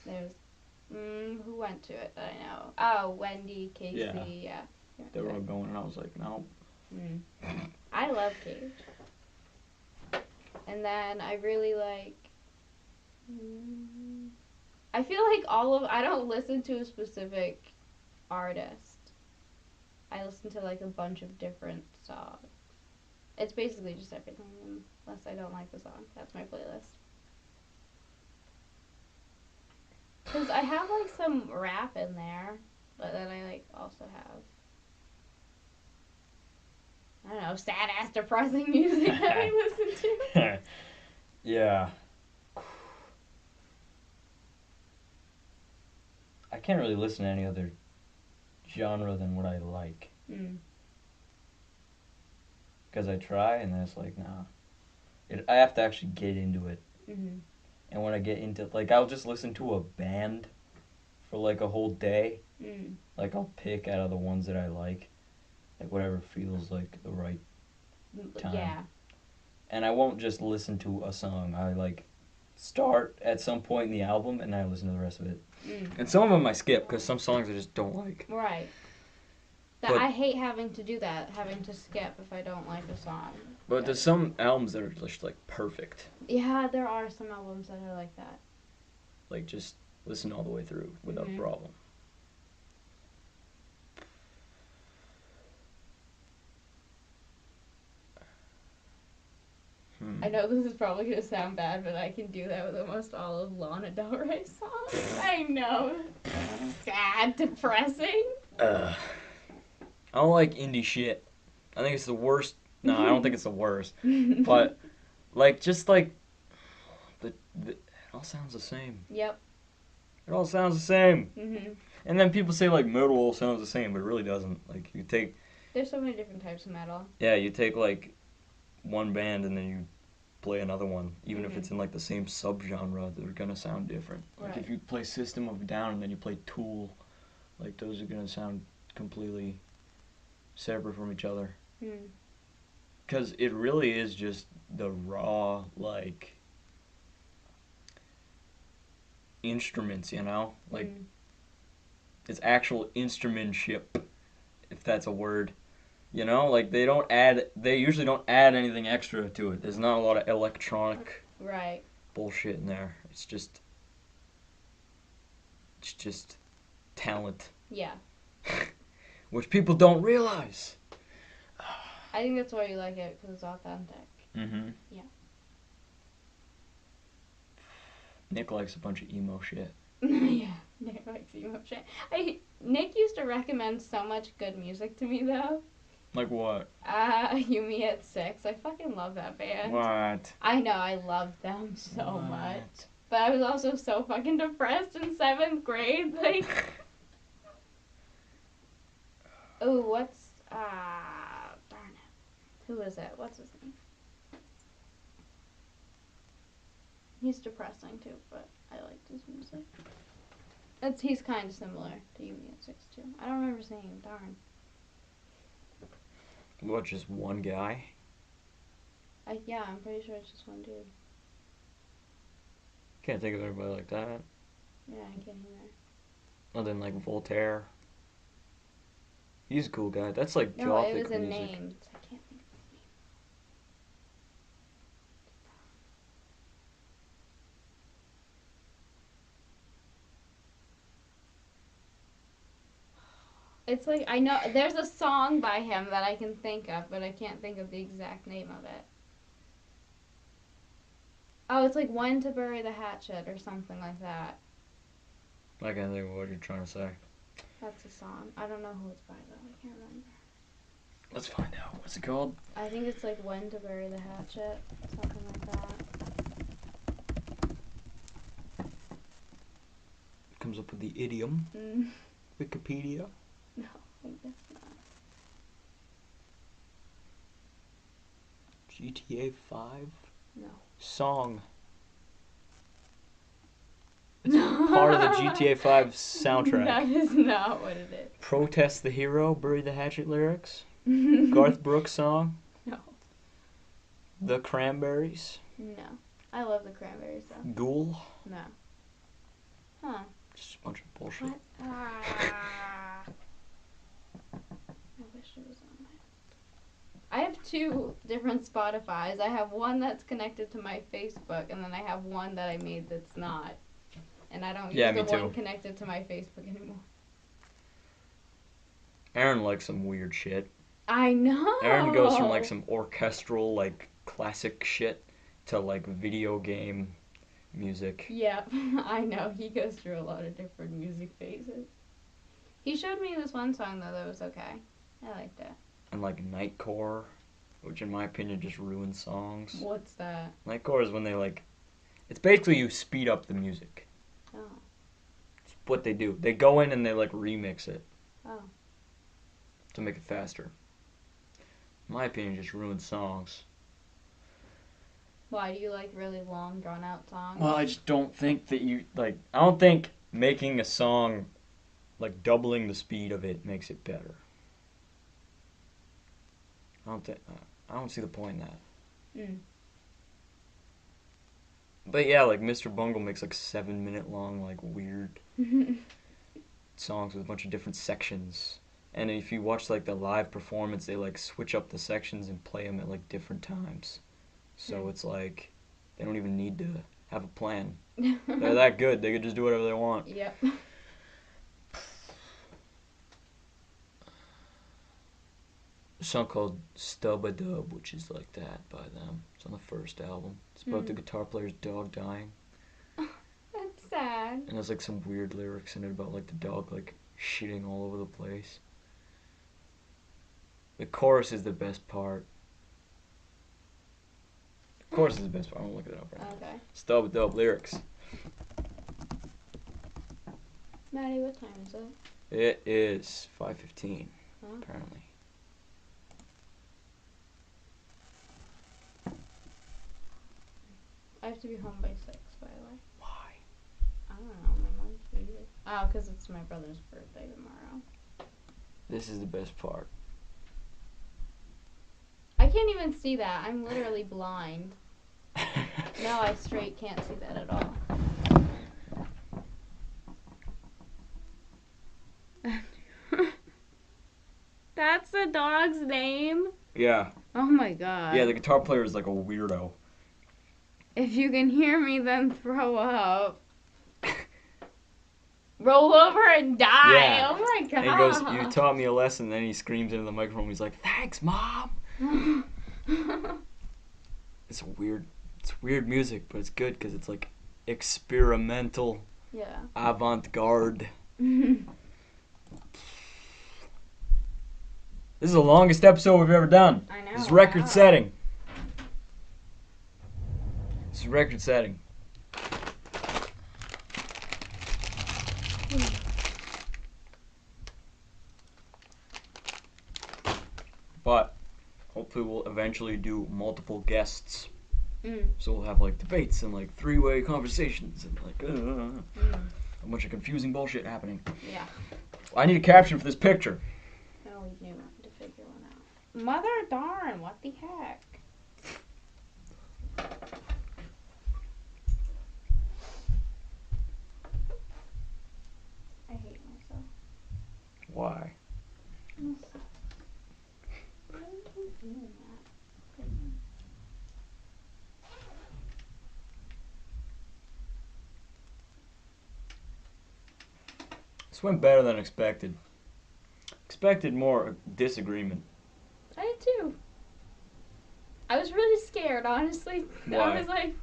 There's, who went to it that I know? Oh, Wendy, Casey, yeah. They were all going, and I was like, no. I love Cage. And then I really like, I feel like I don't listen to a specific artist. I listen to like a bunch of different songs. It's basically just everything, unless I don't like the song. That's my playlist. Because I have like some rap in there, but then I like also have, I don't know, sad ass depressing music that I listen to. Yeah. I can't really listen to any other genre than what I like. Because I try, and then it's like, nah. I have to actually get into it. Mm-hmm. And when I get into, like, I'll just listen to a band for, like, a whole day. Like, I'll pick out of the ones that I like whatever feels like the right time. Yeah. And I won't just listen to a song. I, like, start at some point in the album, and I listen to the rest of it. And some of them I skip, because some songs I just don't like. Right. I hate having to do that, having to skip if I don't like a song. But there's some albums that are just like perfect. Yeah, there are some albums that are like that. Like just listen all the way through without a problem. I know this is probably going to sound bad, but I can do that with almost all of Lana Del Rey songs. I know. Sad, depressing. I don't like indie shit. I think it's the worst. No, I don't think it's the worst. But, like, just like, it all sounds the same. Yep. It all sounds the same. Mm-hmm. And then people say, like, metal all sounds the same, but it really doesn't. Like, you take... There's so many different types of metal. Yeah, you take, like, one band and then you play another one. Even if it's in, like, the same subgenre, they're gonna sound different. Like, if you play System of a Down and then you play Tool, like, those are gonna sound completely separate from each other. Because it really is just the raw, like, instruments, you know? Like, it's actual instrumentship, if that's a word. You know? Like, they usually don't add anything extra to it. There's not a lot of electronic bullshit in there. It's just talent. Yeah. Which people don't realize. I think that's why you like it, because it's authentic. Mm-hmm. Yeah. Nick likes a bunch of emo shit. Yeah, Nick likes emo shit. Nick used to recommend so much good music to me, though. Like what? You Me at 6. I fucking love that band. What? I know, I loved them so much. But I was also so fucking depressed in 7th grade, like... Oh, what's... darn it. Who is it? What's his name? He's depressing, too, but I liked his music. He's kind of similar to You Me at 6, too. I don't remember his name, darn. What, just one guy? Yeah, I'm pretty sure it's just one dude. Can't think of anybody like that. Yeah, I can't either. Other than, like, Voltaire. He's a cool guy. That's, like, No, gothic it was a music. name. I can't think of his name. It's like, I know, there's a song by him that I can think of, but I can't think of the exact name of it. Oh, it's like When to Bury the Hatchet or something like that. I can't think of what you're trying to say. That's a song. I don't know who it's by, though. I can't remember. Let's find out. What's it called? I think it's like When to Bury the Hatchet, something like that. Comes up with the idiom. Wikipedia. No, I think that's not. GTA 5? No. Song. It's part of the GTA 5 soundtrack. That is not what it is. Protest the Hero, Bury the Hatchet lyrics. Garth Brooks song. No. The Cranberries. No. I love the Cranberries, though. Ghoul. No. Huh. Just a bunch of bullshit. What? I wish it was on my... I have 2 different Spotifys. I have one that's connected to my Facebook, and then I have one that I made that's not. And I don't use the one connected to my Facebook anymore. Aaron likes some weird shit. I know. Aaron goes from like some orchestral, like classic shit to like video game music. Yeah, I know. He goes through a lot of different music phases. He showed me this one song though that was okay. I liked it. And like nightcore, which in my opinion just ruins songs. What's that? Nightcore is when they like, it's basically you speed up the music. Oh. It's what they do. They go in and they like remix it. Oh. To make it faster. In my opinion, just ruins songs. Why do you like really long, drawn out songs? Well, I just don't think that you like. I don't think making a song like doubling the speed of it makes it better. I don't see the point in that. Mm. But yeah, like Mr. Bungle makes like 7-minute long like weird songs with a bunch of different sections. And if you watch like the live performance, they like switch up the sections and play them at like different times. So it's like they don't even need to have a plan. They're that good. They could just do whatever they want. Yep. A song called Stub-a-Dub, which is like that by them. It's on the first album. It's about the guitar player's dog dying. That's sad. And there's like some weird lyrics in it about like the dog like shitting all over the place. The chorus is the best part. The chorus is the best part. I'm gonna look it up right now. Okay. Stub-a-Dub lyrics. Maddie, what time is it? It is 5:15, Huh? apparently. I have to be home by 6, by the way. Why? I don't know. My mom's busy. Oh, because it's my brother's birthday tomorrow. This is the best part. I can't even see that. I'm literally blind. No, I straight can't see that at all. That's the dog's name? Yeah. Oh my god. Yeah, the guitar player is like a weirdo. If you can hear me, then throw up. Roll over and die. Yeah. Oh my god. And he goes, "You taught me a lesson." Then he screams into the microphone. He's like, "Thanks, Mom." It's weird music, but it's good because it's like experimental, Yeah. avant-garde. This is the longest episode we've ever done. I know. This is record wow. setting. This is record setting. But hopefully we'll eventually do multiple guests. So we'll have like debates and like 3-way conversations and like a bunch of confusing bullshit happening. Yeah. I need a caption for this picture. I always knew to figure one out. Mother darn, what the heck? I hate myself. Why? Why are you doing that? This went better than expected. Expected more disagreement. I did too. I was really scared, honestly. Why? I was like,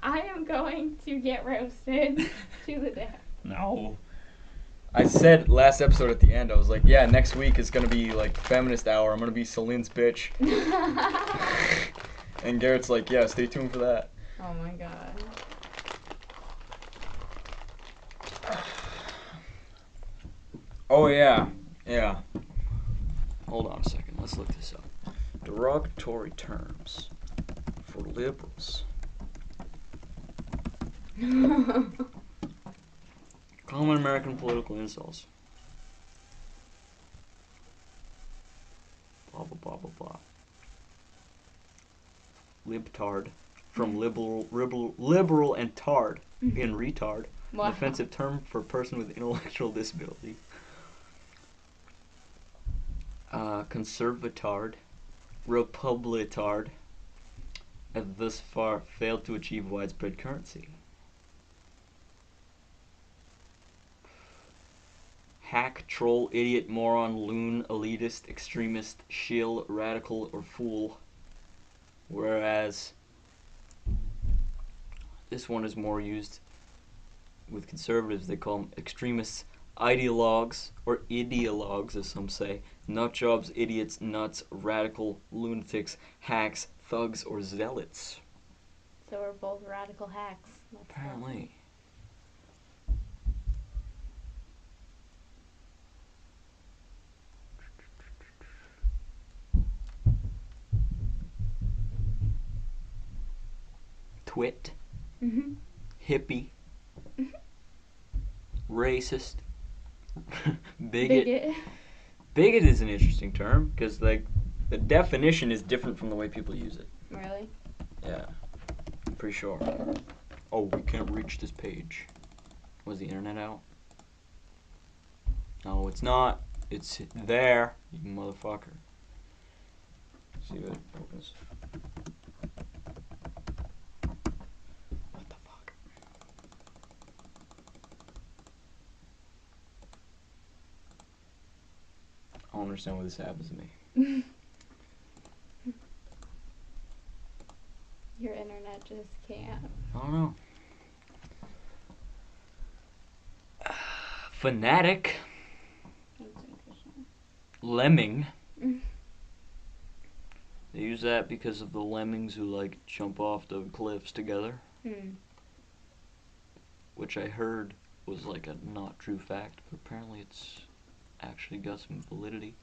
I am going to get roasted to the death. No. I said last episode at the end, I was like, yeah, next week is going to be like feminist hour. I'm going to be Celine's bitch. And Garrett's like, yeah, stay tuned for that. Oh my god. Oh, yeah. Yeah. Hold on a second. Let's look this up. Derogatory terms for liberals. Common American political insults. Blah, blah, blah, blah, blah. Libtard. From liberal and tard in retard. Wow. An offensive term for a person with intellectual disability. Conservatard. Republitard. Have thus far failed to achieve widespread currency. hack, troll, idiot, moron, loon, elitist, extremist, shill, radical, or fool. Whereas this one is more used with conservatives. They call them extremists, ideologues, or ideologues, as some say, nutjobs, idiots, nuts, radical, lunatics, hacks, thugs, or zealots. So we're both radical hacks. That's Apparently. Twit, Mm-hmm. hippie, racist, bigot. Bigot. Bigot is an interesting term because like the definition is different from the way people use it. Really? Yeah, I'm pretty sure. Oh, we can't reach this page. Was the internet out? No, it's not. It's there, you motherfucker. See if it opens. What the fuck? I don't understand why this happens to me. Your internet just can't. I don't know. Fanatic. That's interesting. Lemming. Mm. They use that because of the lemmings who like jump off the cliffs together, which I heard was like a not true fact, but apparently it's actually got some validity.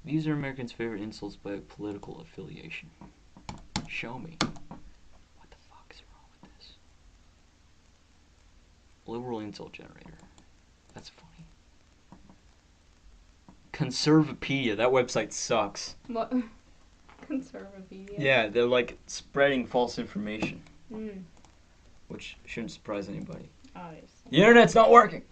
These are Americans' favorite insults by political affiliation. Show me. What the fuck is wrong with this? Liberal insult generator. That's funny. Conservapedia. That website sucks. What? Conservative. Yeah, they're like spreading false information, Mm. which shouldn't surprise anybody. Obviously. The internet's not working.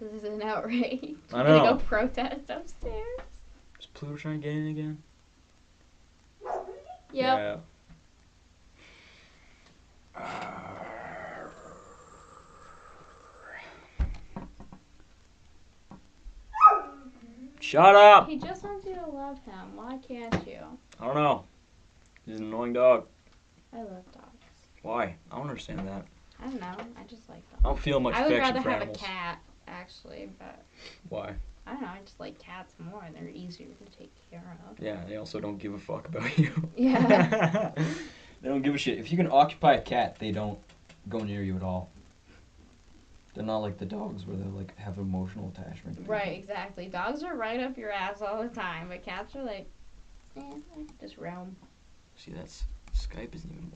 This is an outrage. I Gonna know. go protest upstairs. Is Pluto trying to get in again? Yep. Yeah. Shut up! He just wants you to love him. Why can't you? I don't know. He's an annoying dog. I love dogs. Why? I don't understand that. I don't know. I just like I them. don't feel much I would affection rather for have animals. a cat, actually, but Why? I don't know. I just like cats more. They're easier to take care of. Yeah, they also don't give a fuck about you. Yeah. They don't give a shit. If you can occupy a cat, they don't go near you at all. They're not like the dogs where they like have emotional attachment. to people. Right, exactly. Dogs are right up your ass all the time, but cats are like, just roam. See, that's Skype isn't even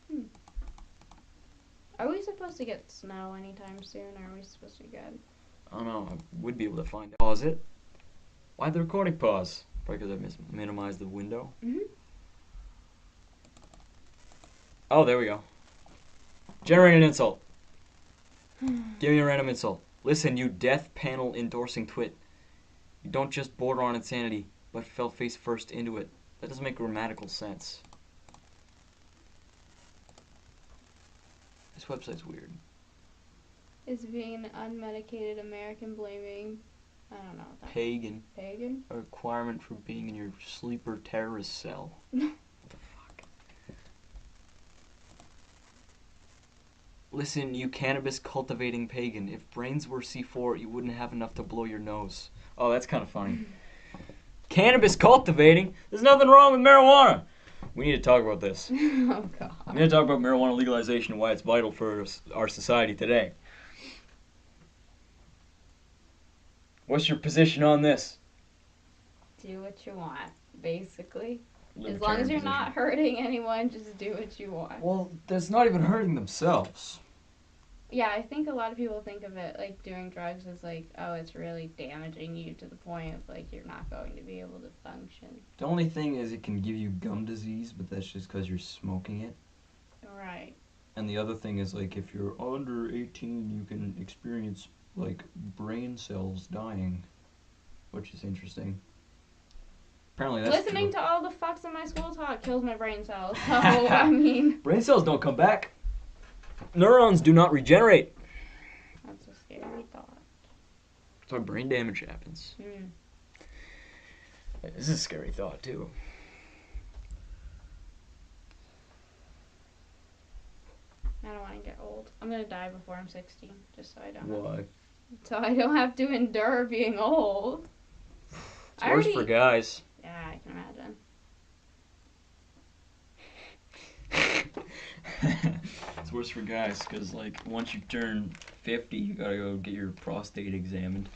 working. Are we supposed to get snow anytime soon, or are we supposed to be good? I don't know. I would be able to find out. Pause it. Why'd the recording pause? Probably because I minimized the window. Mhm. Oh, there we go. Generate an insult. Give me a random insult. Listen, you death panel endorsing twit. You don't just border on insanity, but fell face first into it. That doesn't make grammatical sense. This website's weird. Is being an unmedicated American blaming, I don't know what that Pagan. pagan? A requirement for being in your sleeper terrorist cell. What the fuck? Listen, you cannabis cultivating pagan. If brains were C4, you wouldn't have enough to blow your nose. Oh, that's kind of funny. Cannabis cultivating? There's nothing wrong with marijuana. We need to talk about this. Oh, We God. need to talk about marijuana legalization and why it's vital for our society today. What's your position on this? Do what you want, basically. As long Libertarian as you're position. not hurting anyone, just do what you want. Well, that's not even hurting themselves. Yeah, I think a lot of people think of it like doing drugs as like, oh, it's really damaging you to the point of like you're not going to be able to function. The only thing is it can give you gum disease, but that's just because you're smoking it. Right. And the other thing is like if you're under 18, you can experience like brain cells dying, which is interesting. Apparently that's Listening true. to all the fucks in my school talk kills my brain cells. So, I mean, Brain cells don't come back. Neurons do not regenerate. That's a scary thought. That's why brain damage happens. This is a scary thought, too. I don't want to get old. I'm going to die before I'm 60, just so I don't. Why? So I don't have to endure being old. It's worse for guys. Yeah, I can imagine. It's worse for guys because, like, once you turn 50, you gotta go get your prostate examined.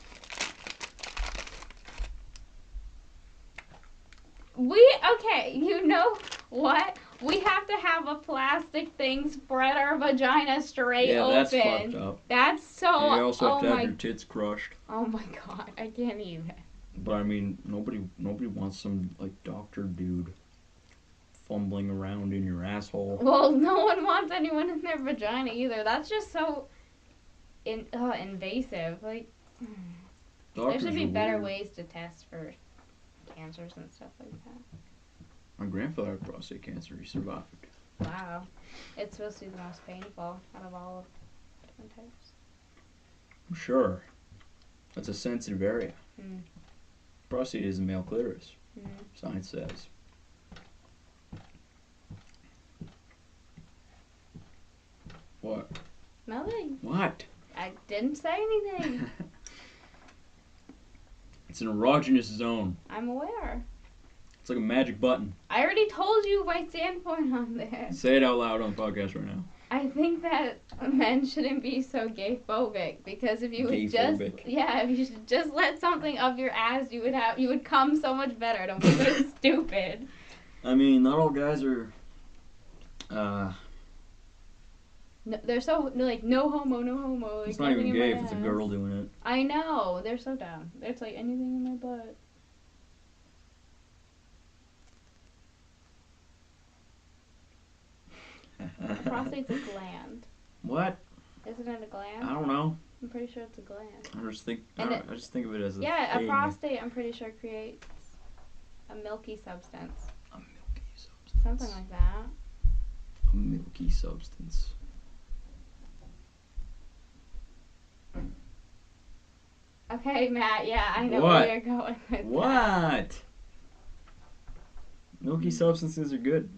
Okay, you know what? We have to have a plastic thing spread our vagina straight open. Yeah, that's fucked up. That's so. You also have to have your tits crushed. Oh my god, I can't even. But I mean, nobody wants some like doctor dude fumbling around in your asshole. Well, no one wants anyone in their vagina either. That's just so invasive. Like, Doctors there should be are better weird. ways to test for cancers and stuff like that. My grandfather had prostate cancer. He survived. Wow, it's supposed to be the most painful out of all of different types. I'm sure. That's a sensitive area. Mm. Prostate is a male clitoris. Mm. Science says. What? Nothing. What? I didn't say anything. It's an erogenous zone. I'm aware. It's like a magic button. I already told you my standpoint on this. Say it out loud on the podcast right now. I think that men shouldn't be so gay-phobic because if you would just, Gay-phobic. if you should just let something up your ass, you would come so much better. Don't be so stupid. I mean, not all guys are. No, they're so like no homo, no homo. Like, It's not even anything in gay my if it's a ass. girl doing it. I know they're so dumb. It's like anything in my butt. Prostate's a gland. What? Isn't it a gland? I don't know. I'm pretty sure it's a gland. I just think. And I just think of it as a Yeah, thing. a prostate, I'm pretty sure, creates a milky substance. A milky substance. Something like that. A milky substance. Okay, Matt, yeah, I know What? where you're going with that. What? Milky substances are good.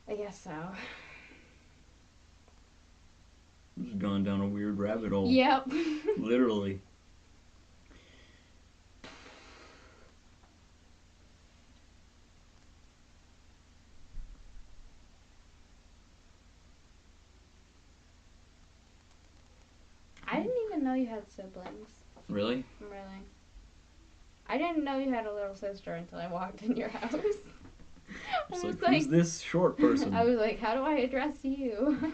I guess so. This has gone down a weird rabbit hole. Yep. Literally. I didn't even know you had siblings. Really? Really. I didn't know you had a little sister until I walked in your house. It's like, who's this short person? I was like, how do I address you?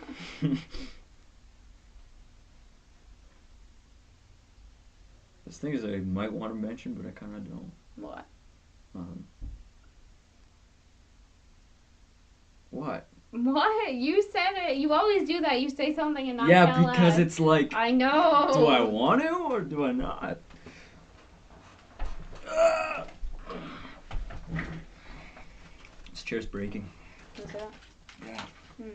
There's things I might want to mention, but I kind of don't. What? What? What? You said it. You always do that. You say something and not Yeah, tell because us. it's like, I know. do I want to or do I not? This chair's breaking. Is that? Yeah. Hmm.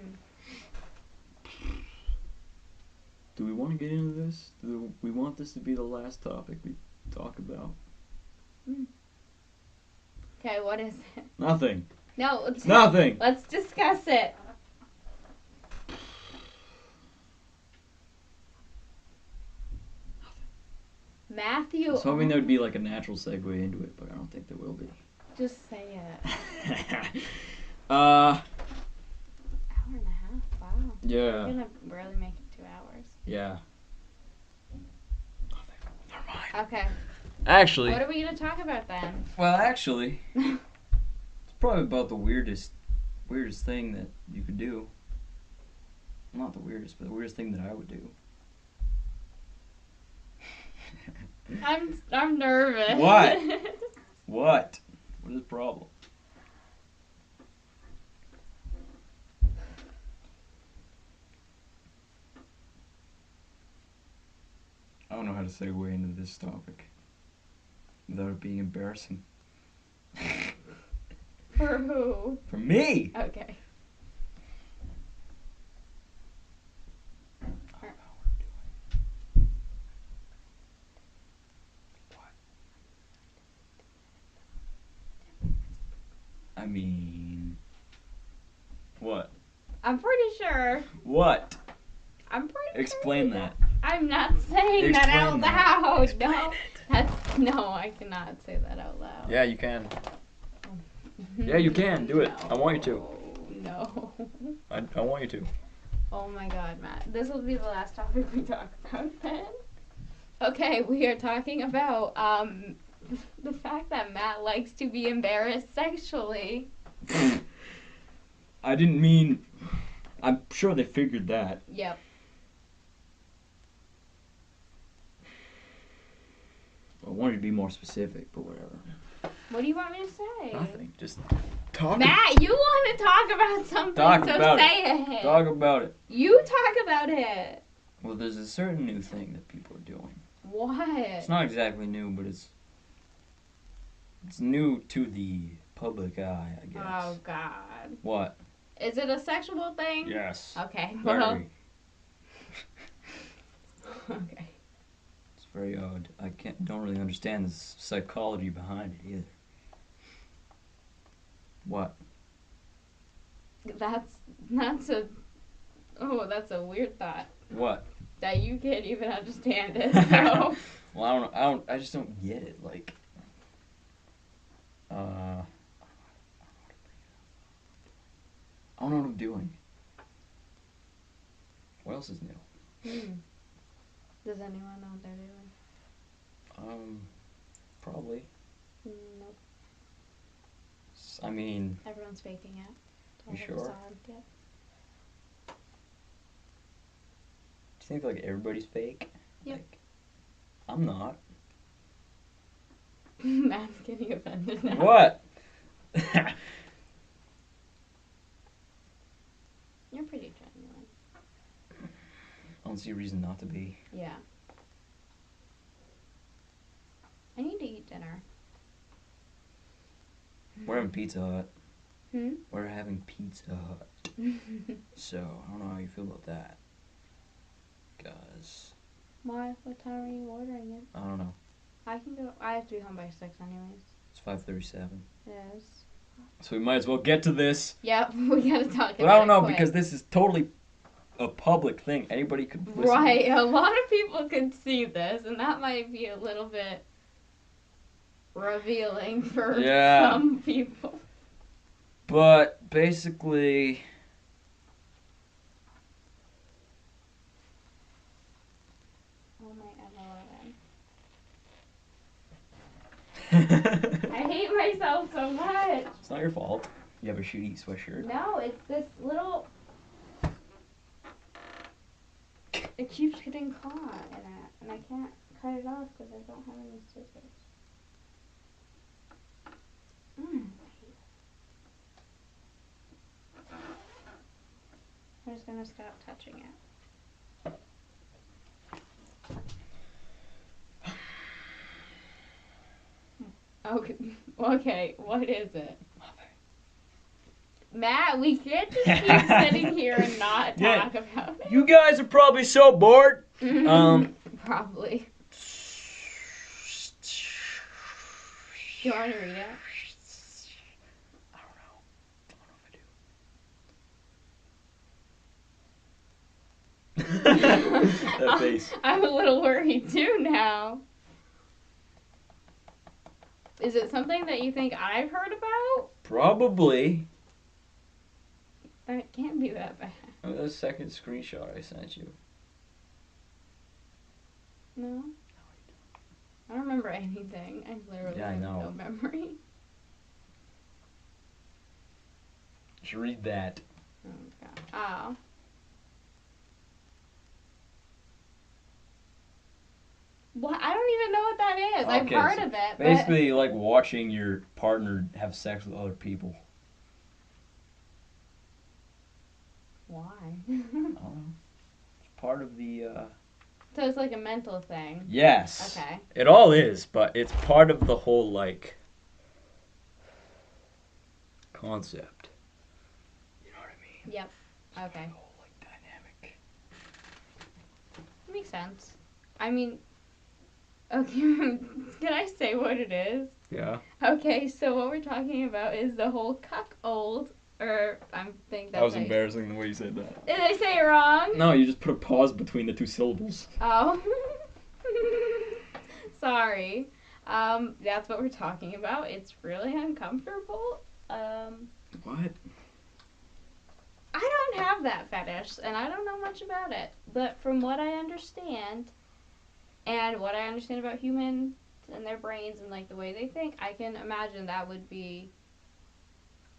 Do we want to get into this? Do we want this to be the last topic we talk about? Okay, what is it? Nothing. No, It's nothing. Let's discuss it. Matthew. I was hoping there would be like a natural segue into it, but I don't think there will be. Just say it. uh. Hour and a half. Wow. Yeah. We're gonna barely make it 2 hours. Yeah. Nothing. Never mind. Okay. Actually, What are we gonna talk about then? Well, actually, it's probably about the weirdest thing that you could do. Not the weirdest, but the weirdest thing that I would do. I'm nervous. What? What? What is the problem? I don't know how to segue into this topic without it being embarrassing. For who? For me! Okay. I mean, what? I'm pretty sure. What? I'm pretty Explain sure. that. I'm not saying that out Explain that. loud. No, I cannot say that out loud. Yeah, you can. Yeah, you can. Do it. I want you to. No. I want you to. Oh my god, Matt. This will be the last topic we talk about then. Okay, we are talking about the fact that Matt likes to be embarrassed sexually. I didn't mean. I'm sure they figured that. Yep. I wanted to be more specific, but whatever. What do you want me to say? Nothing. Just talk. Matt, you want to talk about something, Talk so about say it. Talk about it. You talk about it. Well, there's a certain new thing that people are doing. What? It's not exactly new, but it's new to the public eye, I guess. Oh God. What? Is it a sexual thing? Yes. Okay. Well. Very. Okay. It's very odd. I don't really understand the psychology behind it either. What? That's a weird thought What? that you can't even understand it. So. Well, I just don't get it. Like, I don't know what I'm doing. What else is new? Does anyone know what they're doing? Probably. Nope. I mean, Everyone's faking it. You sure? Yep. do you think like everybody's fake? Yep. Like, I'm not. Matt's getting offended now. What? You're pretty genuine. I don't see a reason not to be. Yeah. I need to eat dinner. We're having Pizza Hut. Hmm? We're having Pizza Hut. So, I don't know how you feel about that. Guys, Why? What time are you ordering it? I don't know. I can go. I have to be home by 6 anyways. It's 5:37. Yes. So we might as well get to this. Yep, we gotta talk about it. But I don't know, quick. because this is totally a public thing. Anybody could listen. Right, a lot of people could see this, and that might be a little bit revealing for Yeah. some people. But basically, Oh my it's F11. I hate myself so much. not your fault. You have a shitty sweatshirt. No, it's this little. It keeps getting caught in it, and I can't cut it off because I don't have any scissors. I'm just gonna stop touching it. Okay, what is it? Matt, we can't just keep sitting here and not Yeah. talk about it. You guys are probably so bored. Probably. Do you want to read it? I don't know if I do. That face. I'm a little worried too now. Is it something that you think I've heard about? Probably. That can't be that bad. Oh, that's the second screenshot I sent you. No? I don't remember anything. I literally Yeah, I have know. no memory. You should read that. Oh, God. Oh. What? I don't even know what that is. I've Okay, heard so of it. Basically, like watching your partner have sex with other people. But why? I don't know. It's part of the, So it's like a mental thing. Yes. Okay. It all is, but it's part of the whole, like, concept. You know what I mean? Yep. Okay. The whole, like, 'dynamic. Makes sense. I mean, Okay, can I say what it is? Yeah. Okay, so what we're talking about is the whole cuckold, or I'm thinking That was that's embarrassing the way you said that. Did I say it wrong? No, you just put a pause between the 2 syllables. Oh. Sorry. That's what we're talking about. It's really uncomfortable. What? I don't have that fetish, and I don't know much about it. But from what I understand, and what I understand about humans and their brains and like the way they think, I can imagine that would be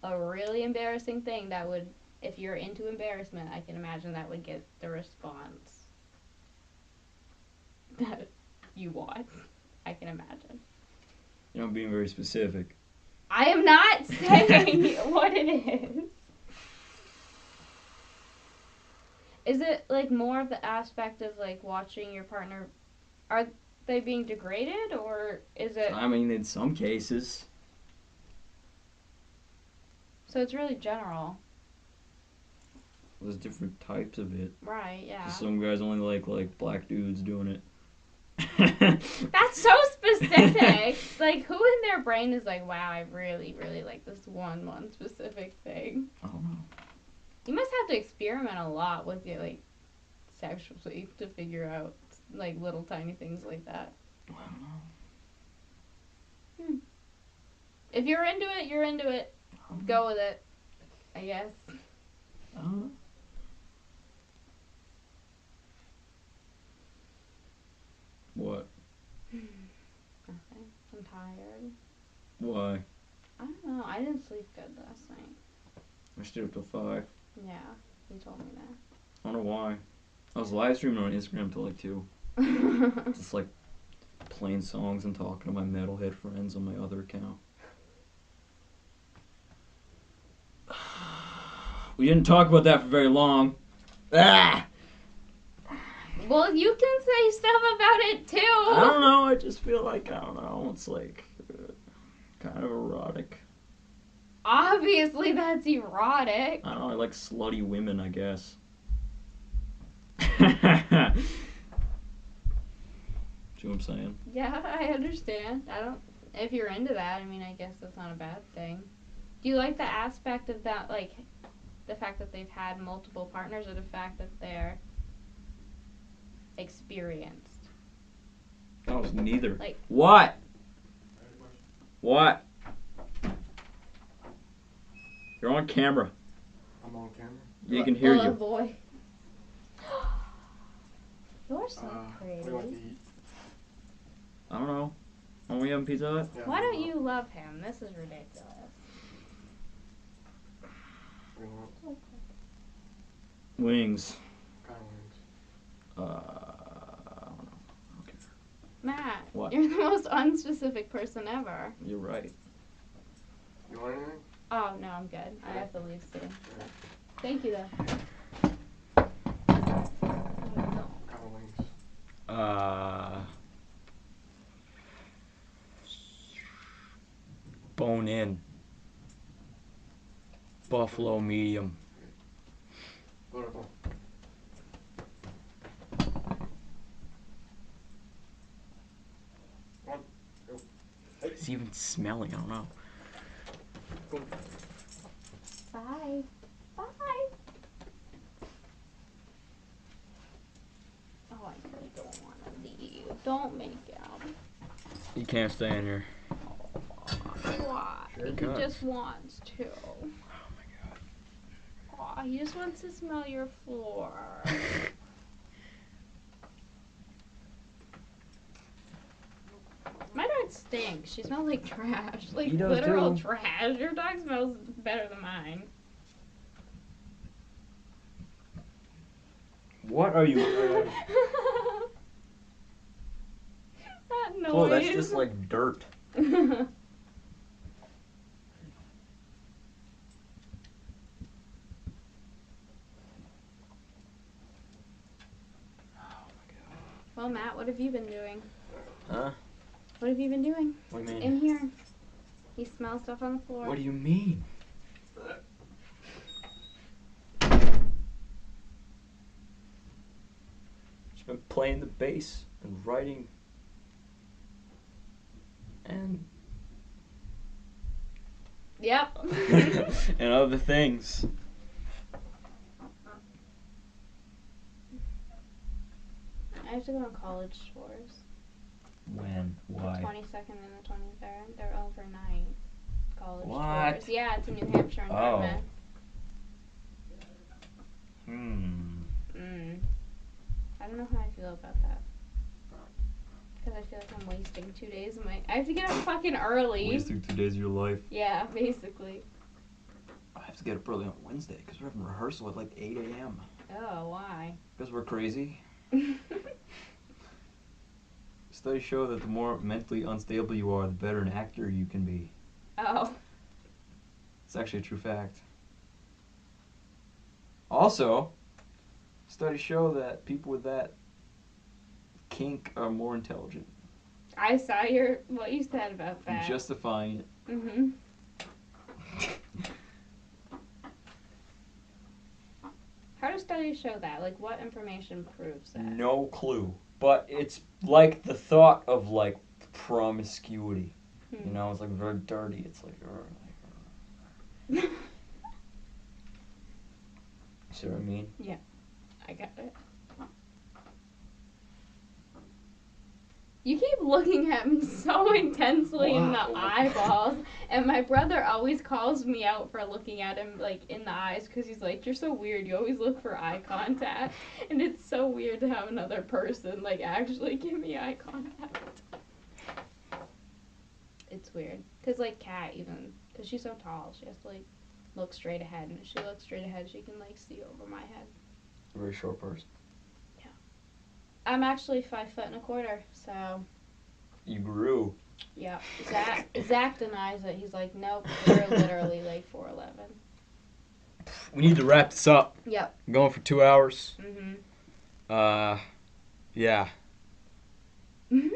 a really embarrassing thing that would, if you're into embarrassment, I can imagine that would get the response that you want. I can imagine. You're not being very specific. I am not saying what it is. Is it like more of the aspect of like watching your partner? Are they being degraded, or is it? I mean, in some cases. So it's really general, There's different types of it. right? Yeah. Some guys only like black dudes doing it. That's so specific. Like, who in their brain is like, wow, I really, really like this one specific thing? I don't know. You must have to experiment a lot with it, like, sexually to figure out, like, little tiny things like that. I don't know. If you're into it, you're into it. Go with it, I guess. I don't know. What? Nothing. I'm tired. Why? I don't know. I didn't sleep good last night. I stayed up till 5. Yeah, you told me I don't know why. I was live streaming on Instagram till like 2. that. Just like playing songs and talking to my metalhead friends on my other account. We didn't talk about that for very long. Ah! Well, you can say stuff about it too. I don't know. I just feel like, I don't know. It's like kind of erotic. Obviously, that's erotic. I don't know. I like slutty women, I guess. See what I'm saying? Yeah, I understand. I don't. If you're into that, I mean, I guess that's not a bad thing. Do you like the aspect of that, like, the fact that they've had multiple partners, or the fact that they're experienced? That was neither. Like- What? What? You're on camera. I'm on camera. You can hear Oh you. boy. You're so What pretty. do you want to eat? I don't know. Aren't we having Pizza Hut? Yeah, Why don't you love him? This is ridiculous. What do you want? Wings. Kind of wings. I don't know. Okay. Matt, What? you're the most unspecific person ever. You're right. You want anything? Oh, no, I'm good. I have to leave soon. Thank you, though. Kind of wings. Bone in. Buffalo medium. Beautiful. One, two. It's even smelling. I don't know. Bye. Bye. Oh, I really don't want to leave. Don't make him. You can't stay in here. Why? Sure. He Because. just wants to. Oh my god. Aw, he just wants to smell your floor. My dog stinks. She smells like trash. Like He does literal too. trash. Your dog smells better than mine. What are you? That noise. Oh, that's just like dirt. Well, Matt, what have you been doing? Huh? What have you been doing What do you mean? in here? He smells stuff on the floor. What do you mean? Just been playing the bass and writing and Yep. and other things. I have to go on college tours. When? The Why? 22nd and the 23rd. They're overnight college What? tours. Yeah, it's in New Hampshire and Oh. Dartmouth. I don't know how I feel about that. Because I feel like I'm wasting 2 days of my. I have to get up fucking early. Wasting 2 days of your life. Yeah, basically. I have to get up early on Wednesday because we're having rehearsal at like 8 a.m. Oh, why? Because we're crazy. Studies show that the more mentally unstable you are, the better an actor you can be. Oh. It's actually a true fact. Also, studies show that people with that kink are more intelligent. I saw what you said about I'm that. justifying it. Mm-hmm. How do studies show that? Like, what information proves that? No clue. But it's like the thought of like promiscuity. You know, it's like very dirty. It's like, see what I mean? I got it. You keep looking at me so intensely in the Wow. eyeballs, and my brother always calls me out for looking at him like in the eyes because he's like, "You're so weird. You always look for eye contact," and it's so weird to have another person like actually give me eye contact. It's weird because like Kat, even because she's so tall, she has to like look straight ahead, and if she looks straight ahead, she can like see over my head. A very short person. I'm actually 5'1", so. You grew. Yeah, Zach denies it. He's like, nope, we're literally like 4'11". We need to wrap this up. Yep. I'm going for 2 hours. Mhm. Yeah. Mhm.